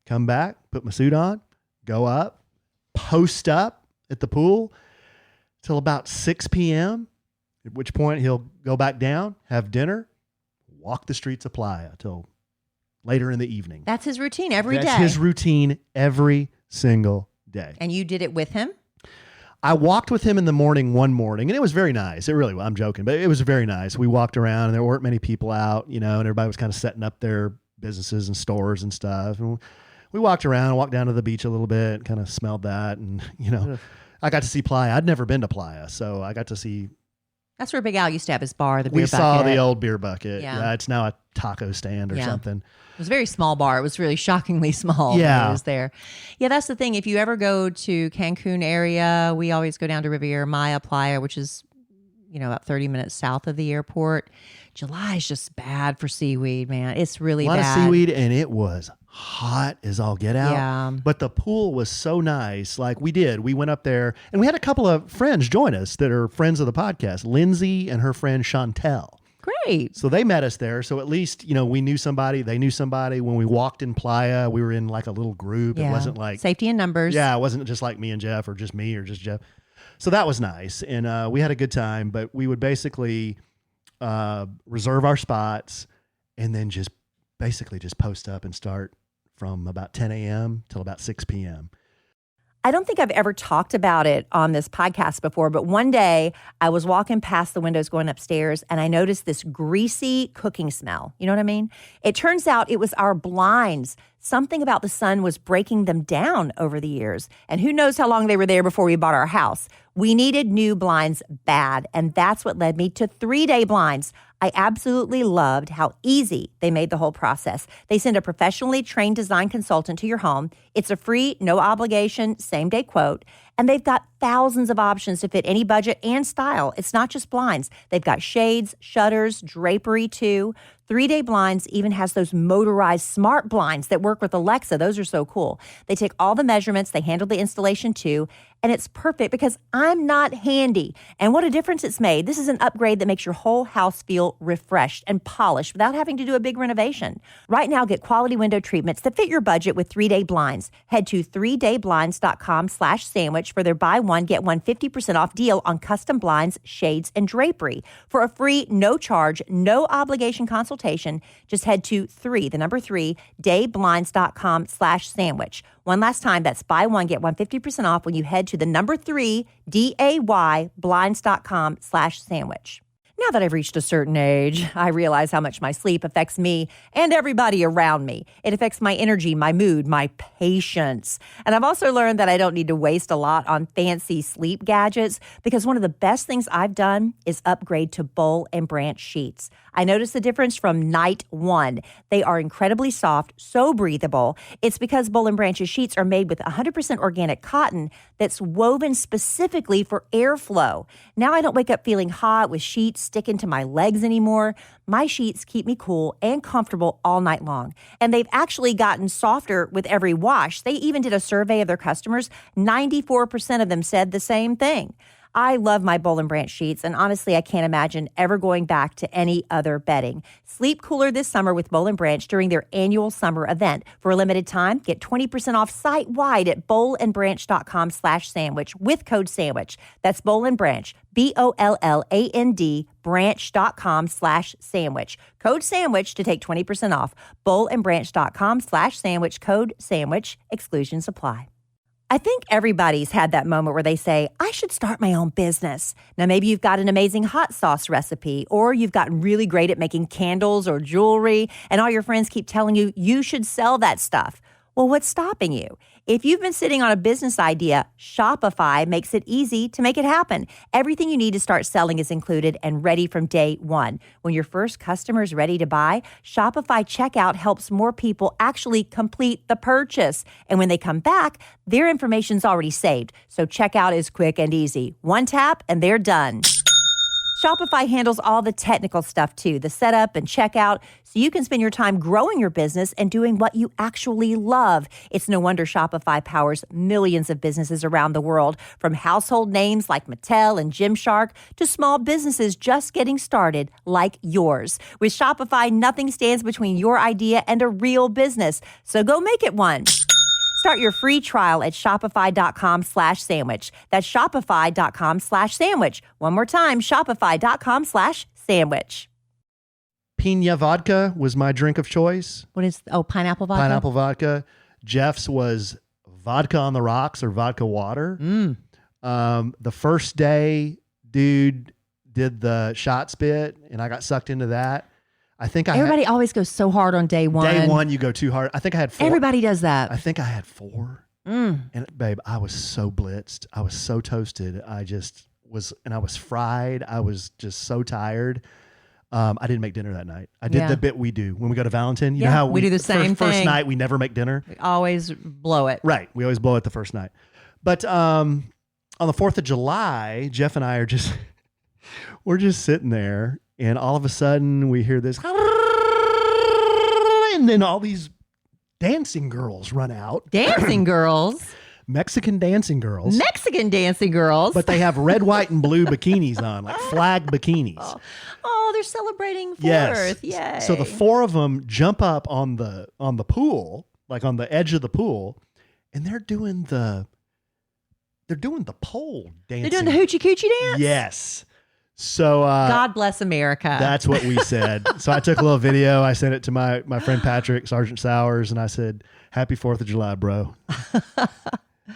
come back, put my suit on, go up, post up at the pool till about 6 p.m., at which point he'll go back down, have dinner, walk the streets of Playa till later in the evening. That's his routine every day. That's his routine every single day. And you did it with him? I walked with him in the morning one morning, and it was very nice. It really was. I'm joking, but it was very nice. We walked around, and there weren't many people out, you know, and everybody was kind of setting up their businesses and stores and stuff. And we walked around, walked down to the beach a little bit, kind of smelled that, and, you know, I got to see Playa. I'd never been to Playa, so I got to see. That's where Big Al used to have his bar, the beer bucket. We saw the old beer bucket. Yeah. It's now a taco stand or something. It was a very small bar. It was really shockingly small. Yeah. When it was there. Yeah, that's the thing. If you ever go to Cancun area, we always go down to Riviera Maya Playa, which is, you know, about 30 minutes south of the airport. July is just bad for seaweed, man. It's really bad. A lot of seaweed, and it was hot as all get out. Yeah. But the pool was so nice. Like we went up there, and we had a couple of friends join us that are friends of the podcast, Lindsay and her friend Chantel. Great. So they met us there. So at least, you know, we knew somebody, they knew somebody. When we walked in Playa, we were in like a little group. Yeah. It wasn't like safety in numbers. Yeah, it wasn't just like me and Jeff or just me or just Jeff. So that was nice. And we had a good time, but we would basically reserve our spots and then just basically just post up and start from about 10 a.m. till about 6 p.m. I don't think I've ever talked about it on this podcast before, but one day I was walking past the windows going upstairs and I noticed this greasy cooking smell. You know what I mean? It turns out it was our blinds. Something about the sun was breaking them down over the years. And who knows how long they were there before we bought our house. We needed new blinds bad, and that's what led me to 3-Day Blinds. I absolutely loved how easy they made the whole process. They send a professionally trained design consultant to your home. It's a free, no obligation, same-day quote. And they've got thousands of options to fit any budget and style. It's not just blinds. They've got shades, shutters, drapery too. 3-Day Blinds even has those motorized smart blinds that work with Alexa. Those are so cool. They take all the measurements. They handle the installation too. And it's perfect because I'm not handy. And what a difference it's made. This is an upgrade that makes your whole house feel refreshed and polished without having to do a big renovation. Right now, get quality window treatments that fit your budget with 3-Day Blinds. Head to 3dayblinds.com/sandwich for their buy one, get one 50% off deal on custom blinds, shades, and drapery. For a free, no charge, no obligation consultation, just head to dayblinds.com/sandwich. One last time, that's buy one, get one 50% off when you head to the 3dayblinds.com/sandwich. Now that I've reached a certain age, I realize how much my sleep affects me and everybody around me. It affects my energy, my mood, my patience. And I've also learned that I don't need to waste a lot on fancy sleep gadgets because one of the best things I've done is upgrade to Boll and Branch sheets. I noticed the difference from night one. They are incredibly soft, so breathable. It's because Boll & Branch's sheets are made with 100% organic cotton that's woven specifically for airflow. Now I don't wake up feeling hot with sheets sticking to my legs anymore. My sheets keep me cool and comfortable all night long. And they've actually gotten softer with every wash. They even did a survey of their customers. 94% of them said the same thing. I love my Boll & Branch sheets, and honestly, I can't imagine ever going back to any other bedding. Sleep cooler this summer with Boll & Branch during their annual summer event. For a limited time, get 20% off site-wide at bollandbranch.com/sandwich with code SANDWICH. That's Boll & Branch, BOLLAND, branch.com/sandwich. Code SANDWICH to take 20% off. bollandbranch.com/sandwich, code SANDWICH. Exclusions apply. I think everybody's had that moment where they say, I should start my own business. Now, maybe you've got an amazing hot sauce recipe, or you've gotten really great at making candles or jewelry, and all your friends keep telling you you should sell that stuff. Well, what's stopping you? If you've been sitting on a business idea, Shopify makes it easy to make it happen. Everything you need to start selling is included and ready from day one. When your first customer is ready to buy, Shopify checkout helps more people actually complete the purchase. And when they come back, their information's already saved. So checkout is quick and easy. One tap and they're done. Shopify handles all the technical stuff too, the setup and checkout, so you can spend your time growing your business and doing what you actually love. It's no wonder Shopify powers millions of businesses around the world, from household names like Mattel and Gymshark to small businesses just getting started like yours. With Shopify, nothing stands between your idea and a real business, so go make it one. Start your free trial at shopify.com/sandwich. That's shopify.com/sandwich. One more time, shopify.com/sandwich. Pina vodka was my drink of choice. What is, pineapple vodka? Pineapple vodka. Jeff's was vodka on the rocks or vodka water. The first day, dude did the shot spit, and I got sucked into that. I think Everybody always goes so hard on day one. Day one, you go too hard. I think I had 4. Everybody does that. I think I had 4. And babe, I was so blitzed. I was so toasted. I was fried. I was just so tired. I didn't make dinner that night. I did the bit we do when we go to Valentin. You know how we do the same thing. First night, we never make dinner. We always blow it. Right. We always blow it the first night. But on the 4th of July, Jeff and I are we're just sitting there, and all of a sudden we hear this, and then all these dancing girls run out. Dancing girls? Mexican dancing girls. Mexican dancing girls. But they have red, white, and blue bikinis on, like flag bikinis. Oh, they're celebrating 4th. Yes. Yay. So the 4 of them jump up on the pool, like on the edge of the pool, and they're doing the pole dancing. They're doing the hoochie coochie dance? Yes. So God bless America. That's what we said. So I took a little video. I sent it to my friend Patrick, Sergeant Sowers, and I said, "Happy 4th of July, bro."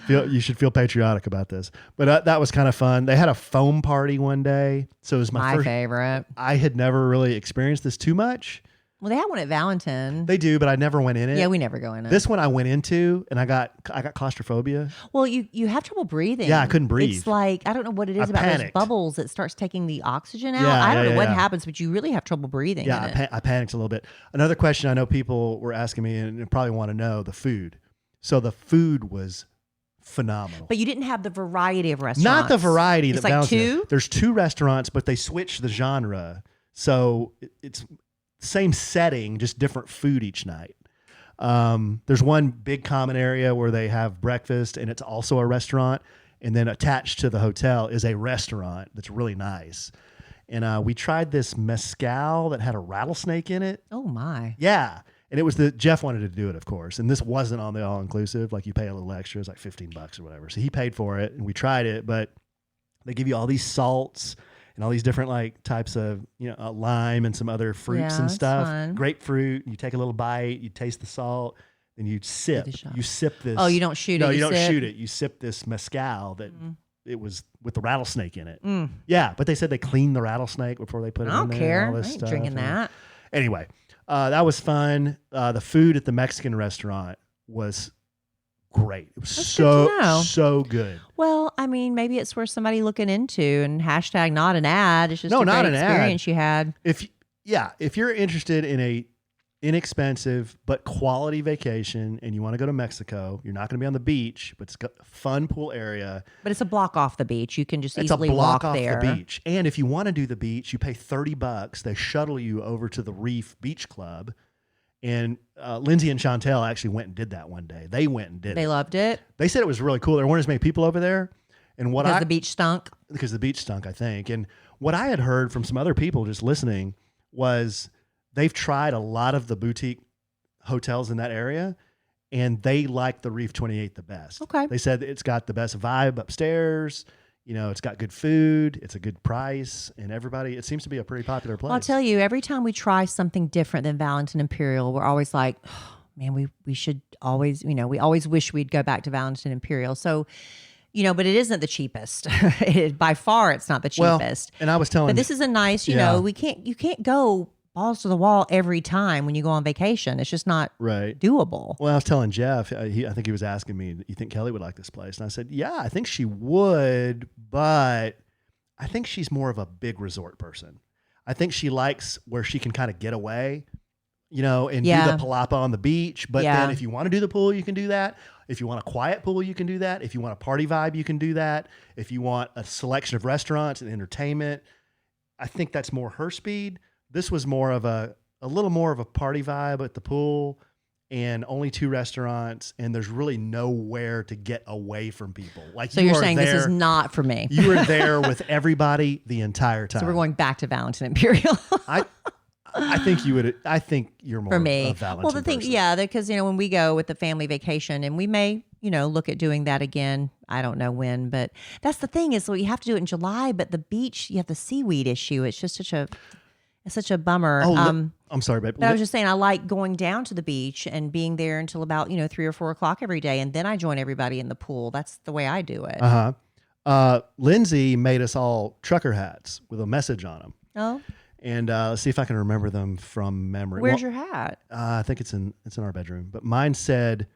You should feel patriotic about this. But that was kind of fun. They had a foam party one day. So it was my first favorite. I had never really experienced this too much. Well, they had one at Valentin. They do, but I never went in it. Yeah, we never go in it. This one I went into, and I got claustrophobia. Well, you have trouble breathing. Yeah, I couldn't breathe. It's like, I don't know what it is about panicked. those bubbles that starts taking the oxygen out. Yeah, I don't know what yeah. happens, but you really have trouble breathing. Yeah, I panicked a little bit. Another question I know people were asking me and probably want to know, the food. So the food was phenomenal. But you didn't have the variety of restaurants. Not the variety. It's that like Valentin- 2? There's 2 restaurants, but they switched the genre. So it's same setting, just different food each night. There's one big common area where they have breakfast, and it's also a restaurant. And then attached to the hotel is a restaurant that's really nice. And we tried this mezcal that had a rattlesnake in it. Oh my. Yeah. And it was Jeff wanted to do it, of course. And this wasn't on the all-inclusive. Like, you pay a little extra. It's like $15 or whatever. So he paid for it, and we tried it. But they give you all these salts and all these different like types of, lime and some other fruits and stuff. Fun. Grapefruit. You take a little bite. You taste the salt. Then you sip. You sip this. Oh, you don't shoot it. No, you don't shoot it. You sip this mezcal that it was with the rattlesnake in it. Yeah, but they said they cleaned the rattlesnake before they put it in there. I don't care. And all this I ain't stuff. drinking that. Anyway, that was fun. The food at the Mexican restaurant was great. It was so good. Well, I mean, maybe it's worth somebody looking into, and hashtag not an ad. It's just No, a not great an ad. experience you had. If yeah, if you're interested in a inexpensive but quality vacation and you want to go to Mexico, you're not going to be on the beach, but it's got a fun pool area. But it's a block off the beach. You can just It's easily a block walk off there. the beach. And if you want to do the beach, you pay $30. They shuttle you over to the Reef Beach Club. And Lindsay and Chantel actually went and did that one day. They went and did They it. loved it They said it was really cool. There weren't as many people over there. And what because the beach stunk. because the beach stunk, I think. And what I had heard from some other people just listening was they've tried a lot of the boutique hotels in that area, and they like the Reef 28 the best. Okay. They said it's got the best vibe upstairs. You know, it's got good food. It's a good price, and it seems to be a pretty popular place. Well, I'll tell you, every time we try something different than Valentin Imperial, we're always like, oh, man, we should always, we always wish we'd go back to Valentin Imperial. So, but it isn't the cheapest. By far, it's not the cheapest. And I was telling But this is a nice, you can't go balls to the wall every time when you go on vacation. It's just not right. doable. Well, I was telling Jeff, I think he was asking me, you think Kelly would like this place? And I said, yeah, I think she would, but I think she's more of a big resort person. I think she likes where she can kind of get away, and do the palapa on the beach. But then if you want to do the pool, you can do that. If you want a quiet pool, you can do that. If you want a party vibe, you can do that. If you want a selection of restaurants and entertainment, I think that's more her speed. This was more of a little more of a party vibe at the pool, and only 2 restaurants, and there's really nowhere to get away from people. Like, so you're saying this is not for me. You were there with everybody the entire time. So we're going back to Valentin Imperial. I think you would. I think you're more for me. a Valentin Well, the thing, person. because when we go with the family vacation, and we may look at doing that again. I don't know when, but that's the thing is, you have to do it in July. But the beach, you have the seaweed issue. It's just such a bummer. Oh, I'm sorry, babe. But I was just saying, I like going down to the beach and being there until about 3 or 4 o'clock every day, and then I join everybody in the pool. That's the way I do it. Lindsay made us all trucker hats with a message on them. Oh, And let's see if I can remember them from memory. where's your hat? I think it's in our bedroom. But mine said,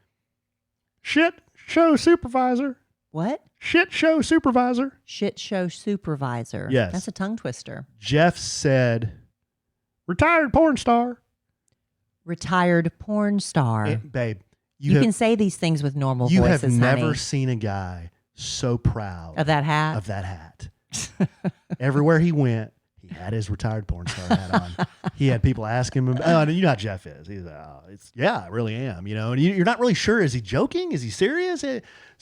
"Shit show supervisor." What? Shit show supervisor. Shit show supervisor. Yes. That's a tongue twister. Jeff said, "Retired porn star." Retired porn star. Babe, you can say these things with normal you voices, have never honey. seen a guy so proud Of that hat? Of that hat. Everywhere he went, he had his retired porn star hat on. He had people ask him, you know how Jeff is. He's like, I really am, and you're not really sure. Is he joking? Is he serious?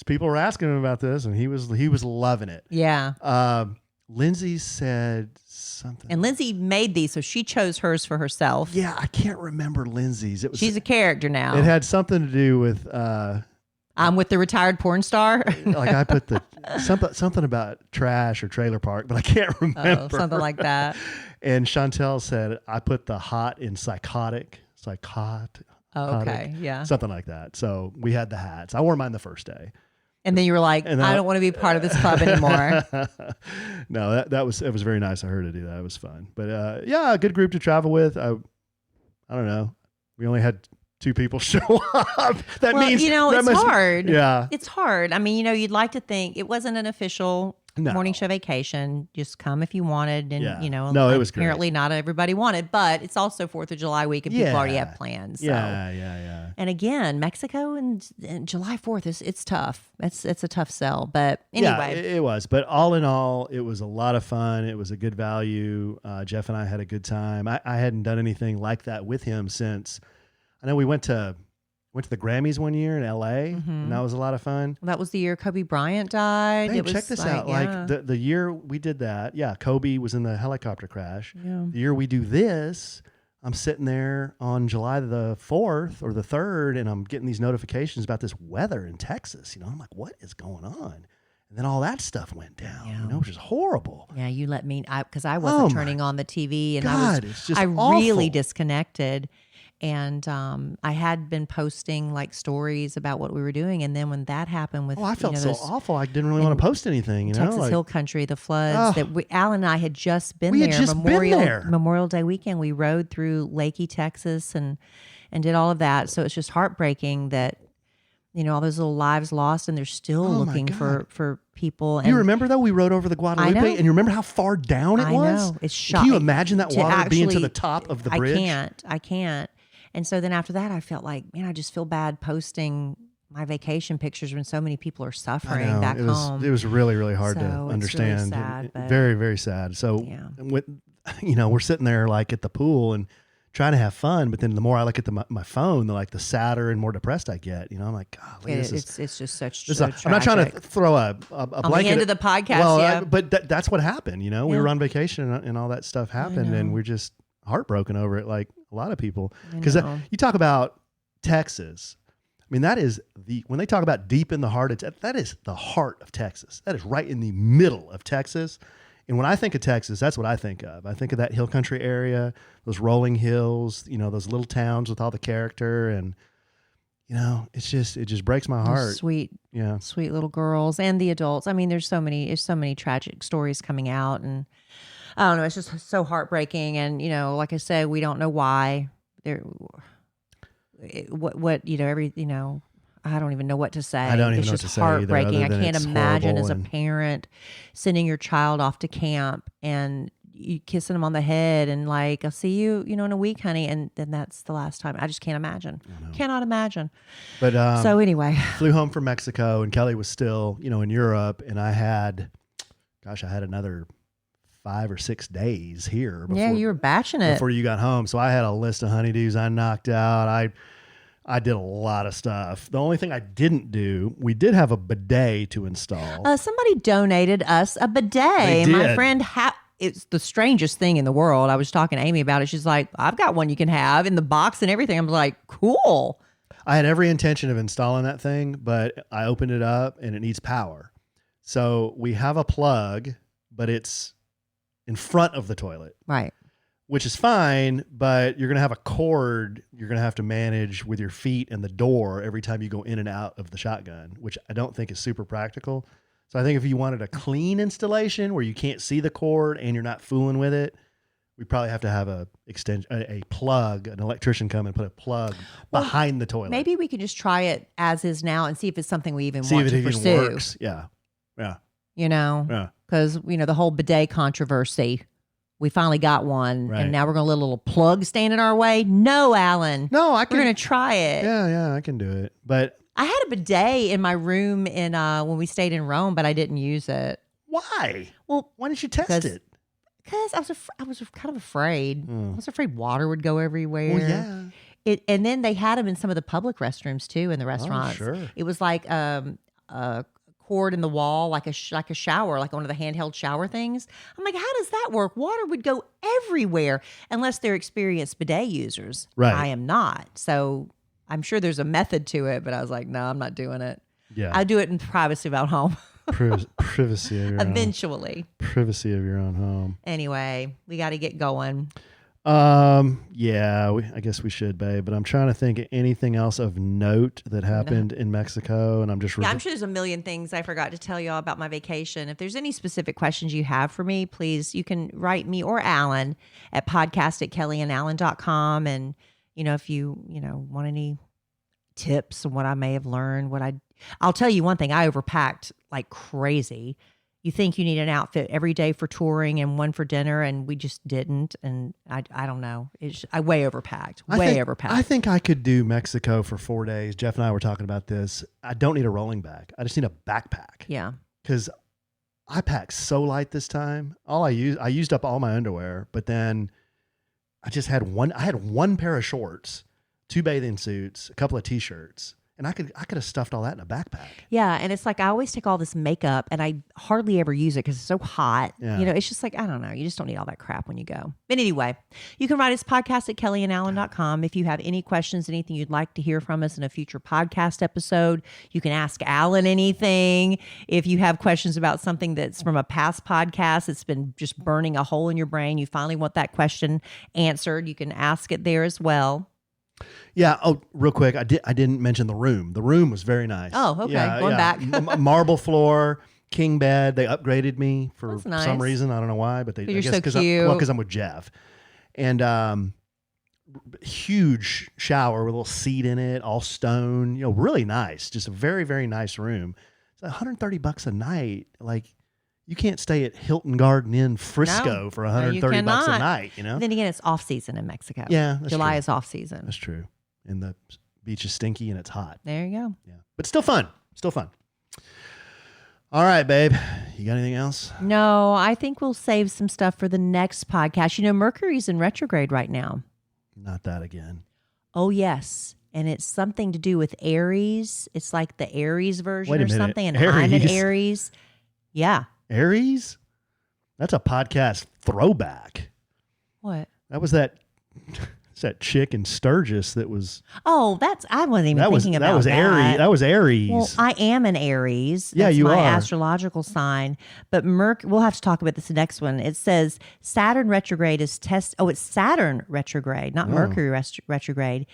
People were asking him about this, and he was loving it. Yeah. Lindsay said something. And Lindsay made these, so she chose hers for herself. Yeah, I can't remember Lindsay's. She's a character now. It had something to do with I'm with the retired porn star. like I put the something about trash or trailer park, but I can't remember. Oh, something like that. And Chantel said I put the hot in psychotic. Oh, okay, yeah. Something like that. So we had the hats. I wore mine the first day. And then you were like, I don't want to be part of this club anymore. No, it was very nice of her to do that. It was fun. But a good group to travel with. I don't know. We only had 2 people show up. That means it's hard. Yeah. It's hard. I mean, you'd like to think it wasn't an official morning show vacation. Just come if you wanted. And, No, it was great. Apparently not everybody wanted, but it's also 4th of July week and people already have plans. So. Yeah. And again, Mexico and July 4th it's tough. It's a tough sell. But anyway. Yeah, it was. But all in all, it was a lot of fun. It was a good value. Jeff and I had a good time. I hadn't done anything like that with him since. I know we went to the Grammys one year in LA, and that was a lot of fun. That was the year Kobe Bryant died. Hey, check this out. Yeah. Like the year we did that, Kobe was in the helicopter crash. Yeah. The year we do this, I'm sitting there on July the 4th or the 3rd, and I'm getting these notifications about this weather in Texas. I'm like, what is going on? And then all that stuff went down, which is horrible. Yeah, you let me, because I wasn't turning on the TV, and I awful. really disconnected. And I had been posting like stories about what we were doing, and then when that happened with, I felt so awful. I didn't really want to post anything. Texas Hill Country, the floods Alan and I had just been there. Memorial Day weekend, we rode through Lakey, Texas, and did all of that. So it's just heartbreaking that all those little lives lost, and they're still Oh, my looking God. for people. And You remember though, we rode over the Guadalupe, know. and you remember how far down it I was? know. It's Can shocking. you imagine that to water being to actually- the top of the bridge? I can't. And so then after that, I felt like, man, I just feel bad posting my vacation pictures when so many people are I suffering know. back it was, home. It was really, really hard So to it's really understand. sad, but- Very, very sad. So, Yeah. we're sitting there like at the pool and trying to have fun, but then the more I look at my phone, the sadder and more depressed I get. I'm like, golly, It's just such. this so is I'm not trying to tragic. throw a on blanket the end at- of the podcast. Well, yeah. but that's what happened. We Yeah. were on vacation and all that stuff happened, and we're just heartbroken over it, like a lot of people. Because know. you talk about Texas. I mean, that is when they talk about deep in the heart, that is the heart of Texas. That is right in the middle of Texas. And when I think of Texas, that's what I think of. I think of that hill country area, those rolling hills, those little towns with all the character, and it just breaks my heart. Sweet, Yeah. sweet little girls and the adults. I mean, there's so many tragic stories coming out, and I don't know. It's just so heartbreaking, and like I said, we don't know why. I don't even know what to say. I don't even it's know what just to say either, heartbreaking. other I than can't it's imagine as a horrible parent sending your child off to camp and you kissing them on the head and like, I'll see you, in a week, honey, and then that's the last time. I just can't imagine. Cannot imagine. But So anyway, flew home from Mexico, and Kelly was still, in Europe, and I had another 5 or 6 days here. yeah, you were batching it. before you got home. So I had a list of honeydews I knocked out. I did a lot of stuff. The only thing I didn't do, we did have a bidet to install. Somebody donated us a bidet. They My did. friend, it's the strangest thing in the world. I was talking to Amy about it. She's like, I've got one you can have in the box and everything. I'm like, cool. I had every intention of installing that thing, but I opened it up and it needs power. So we have a plug, but it's in front of the toilet, Right. which is fine, but you're going to have a cord you're going to have to manage with your feet and the door every time you go in and out of the shotgun, which I don't think is super practical. So I think if you wanted a clean installation where you can't see the cord and you're not fooling with it, we probably have to have a plug, an electrician come and put a plug behind the toilet. Maybe we could just try it as is now and see if it's something we even See want if to it even pursue. works. Yeah. Yeah. Because the whole bidet controversy. We finally got one, Right. and now we're going to let a little plug stand in our way. No, Alan. No, I We're can. going to try it. Yeah, I can do it. But I had a bidet in my room when we stayed in Rome, but I didn't use it. why? Well, Why didn't you test because- it? Because I was kind of afraid. I was afraid water would go everywhere. Well, yeah. And then they had them in some of the public restrooms too in the restaurants. sure. It was like a cord in the wall, like a shower, like one of the handheld shower things. I'm like, how does that work? Water would go everywhere unless they're experienced bidet users. Right. I am not. So I'm sure there's a method to it, but I was like, no, I'm not doing it. Yeah. I do it in privacy about home. Privacy of your own. Eventually. Privacy of your own home. Anyway, we got to get going. Yeah, I guess we should, babe. But I'm trying to think of anything else of note that happened in Mexico, and I'm just. Yeah, I'm sure there's a million things I forgot to tell y'all about my vacation. If there's any specific questions you have for me, please, you can write me or Alan at podcast@kellyandallen.com. And, if you, want any tips on what I may have learned, I'll tell you one thing, I overpacked like crazy. You think you need an outfit every day for touring and one for dinner, and we just didn't. And I don't know. I way overpacked. Overpacked. I think I could do Mexico for 4 days. Jeff and I were talking about this. I don't need a rolling bag. I just need a backpack. Yeah. Because I packed so light this time. I used up all my underwear, but then I had one pair of shorts, 2 bathing suits, a couple of t-shirts. And I could have stuffed all that in a backpack. Yeah, and it's like I always take all this makeup and I hardly ever use it because it's so hot. Yeah. It's just like, I don't know. You just don't need all that crap when you go. But anyway, you can write us podcast at kellyandallen.com. If you have any questions, anything you'd like to hear from us in a future podcast episode, you can ask Alan anything. If you have questions about something that's from a past podcast, it's been just burning a hole in your brain, you finally want that question answered, you can ask it there as well. Yeah. Oh, real quick. I didn't mention the room. The room was very nice. Oh, okay. Yeah, Going back. Marble floor, king bed. They upgraded me for That's nice. some reason. I don't know why, but they. You're so because cute. I'm with Jeff, and huge shower with a little seat in it, all stone, really nice. Just a very, very nice room. It's $130 a night. Like, you can't stay at Hilton Garden Inn Frisco for $130 a night, Then again, it's off season in Mexico. Yeah, that's July true. is off season. That's true. And the beach is stinky and it's hot. There you go. Yeah. But still fun. Still fun. All right, babe. You got anything else? No, I think we'll save some stuff for the next podcast. Mercury's in retrograde right now. Not that again. Oh, yes. And it's something to do with Aries. It's like the Aries version Wait a or minute. something. And Aries? I'm an Aries. Yeah. Aries? That's a podcast throwback. What? That was that chick in Sturgis that was. Oh, I wasn't even thinking about that. Aries. That was Aries. Well, I am an Aries. Yeah, That's you my are. astrological sign. But we'll have to talk about this next one. It says Saturn retrograde is it's Saturn retrograde, not Mercury retrograde.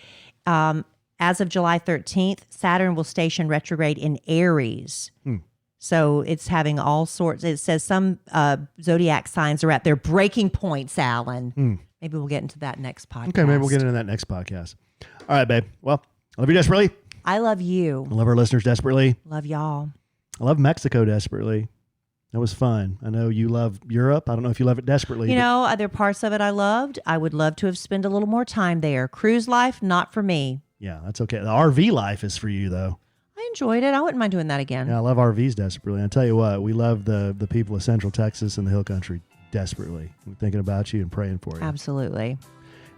As of July 13th, Saturn will station retrograde in Aries. So it's having all sorts. It says some zodiac signs are at their breaking points, Alan. Maybe we'll get into that next podcast. Okay, maybe we'll get into that next podcast. All right, babe. Well, I love you desperately. I love you. I love our listeners desperately. Love y'all. I love Mexico desperately. That was fun. I know you love Europe. I don't know if you love it desperately. Other parts of it I loved. I would love to have spent a little more time there. Cruise life, not for me. Yeah, that's okay. The RV life is for you, though. I enjoyed it. I wouldn't mind doing that again. Yeah, I love RVs desperately. I tell you what, we love the people of Central Texas and the Hill Country desperately. We're thinking about you and praying for you. Absolutely.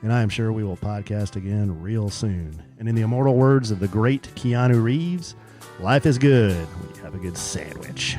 And I am sure we will podcast again real soon. And in the immortal words of the great Keanu Reeves, life is good when you have a good sandwich.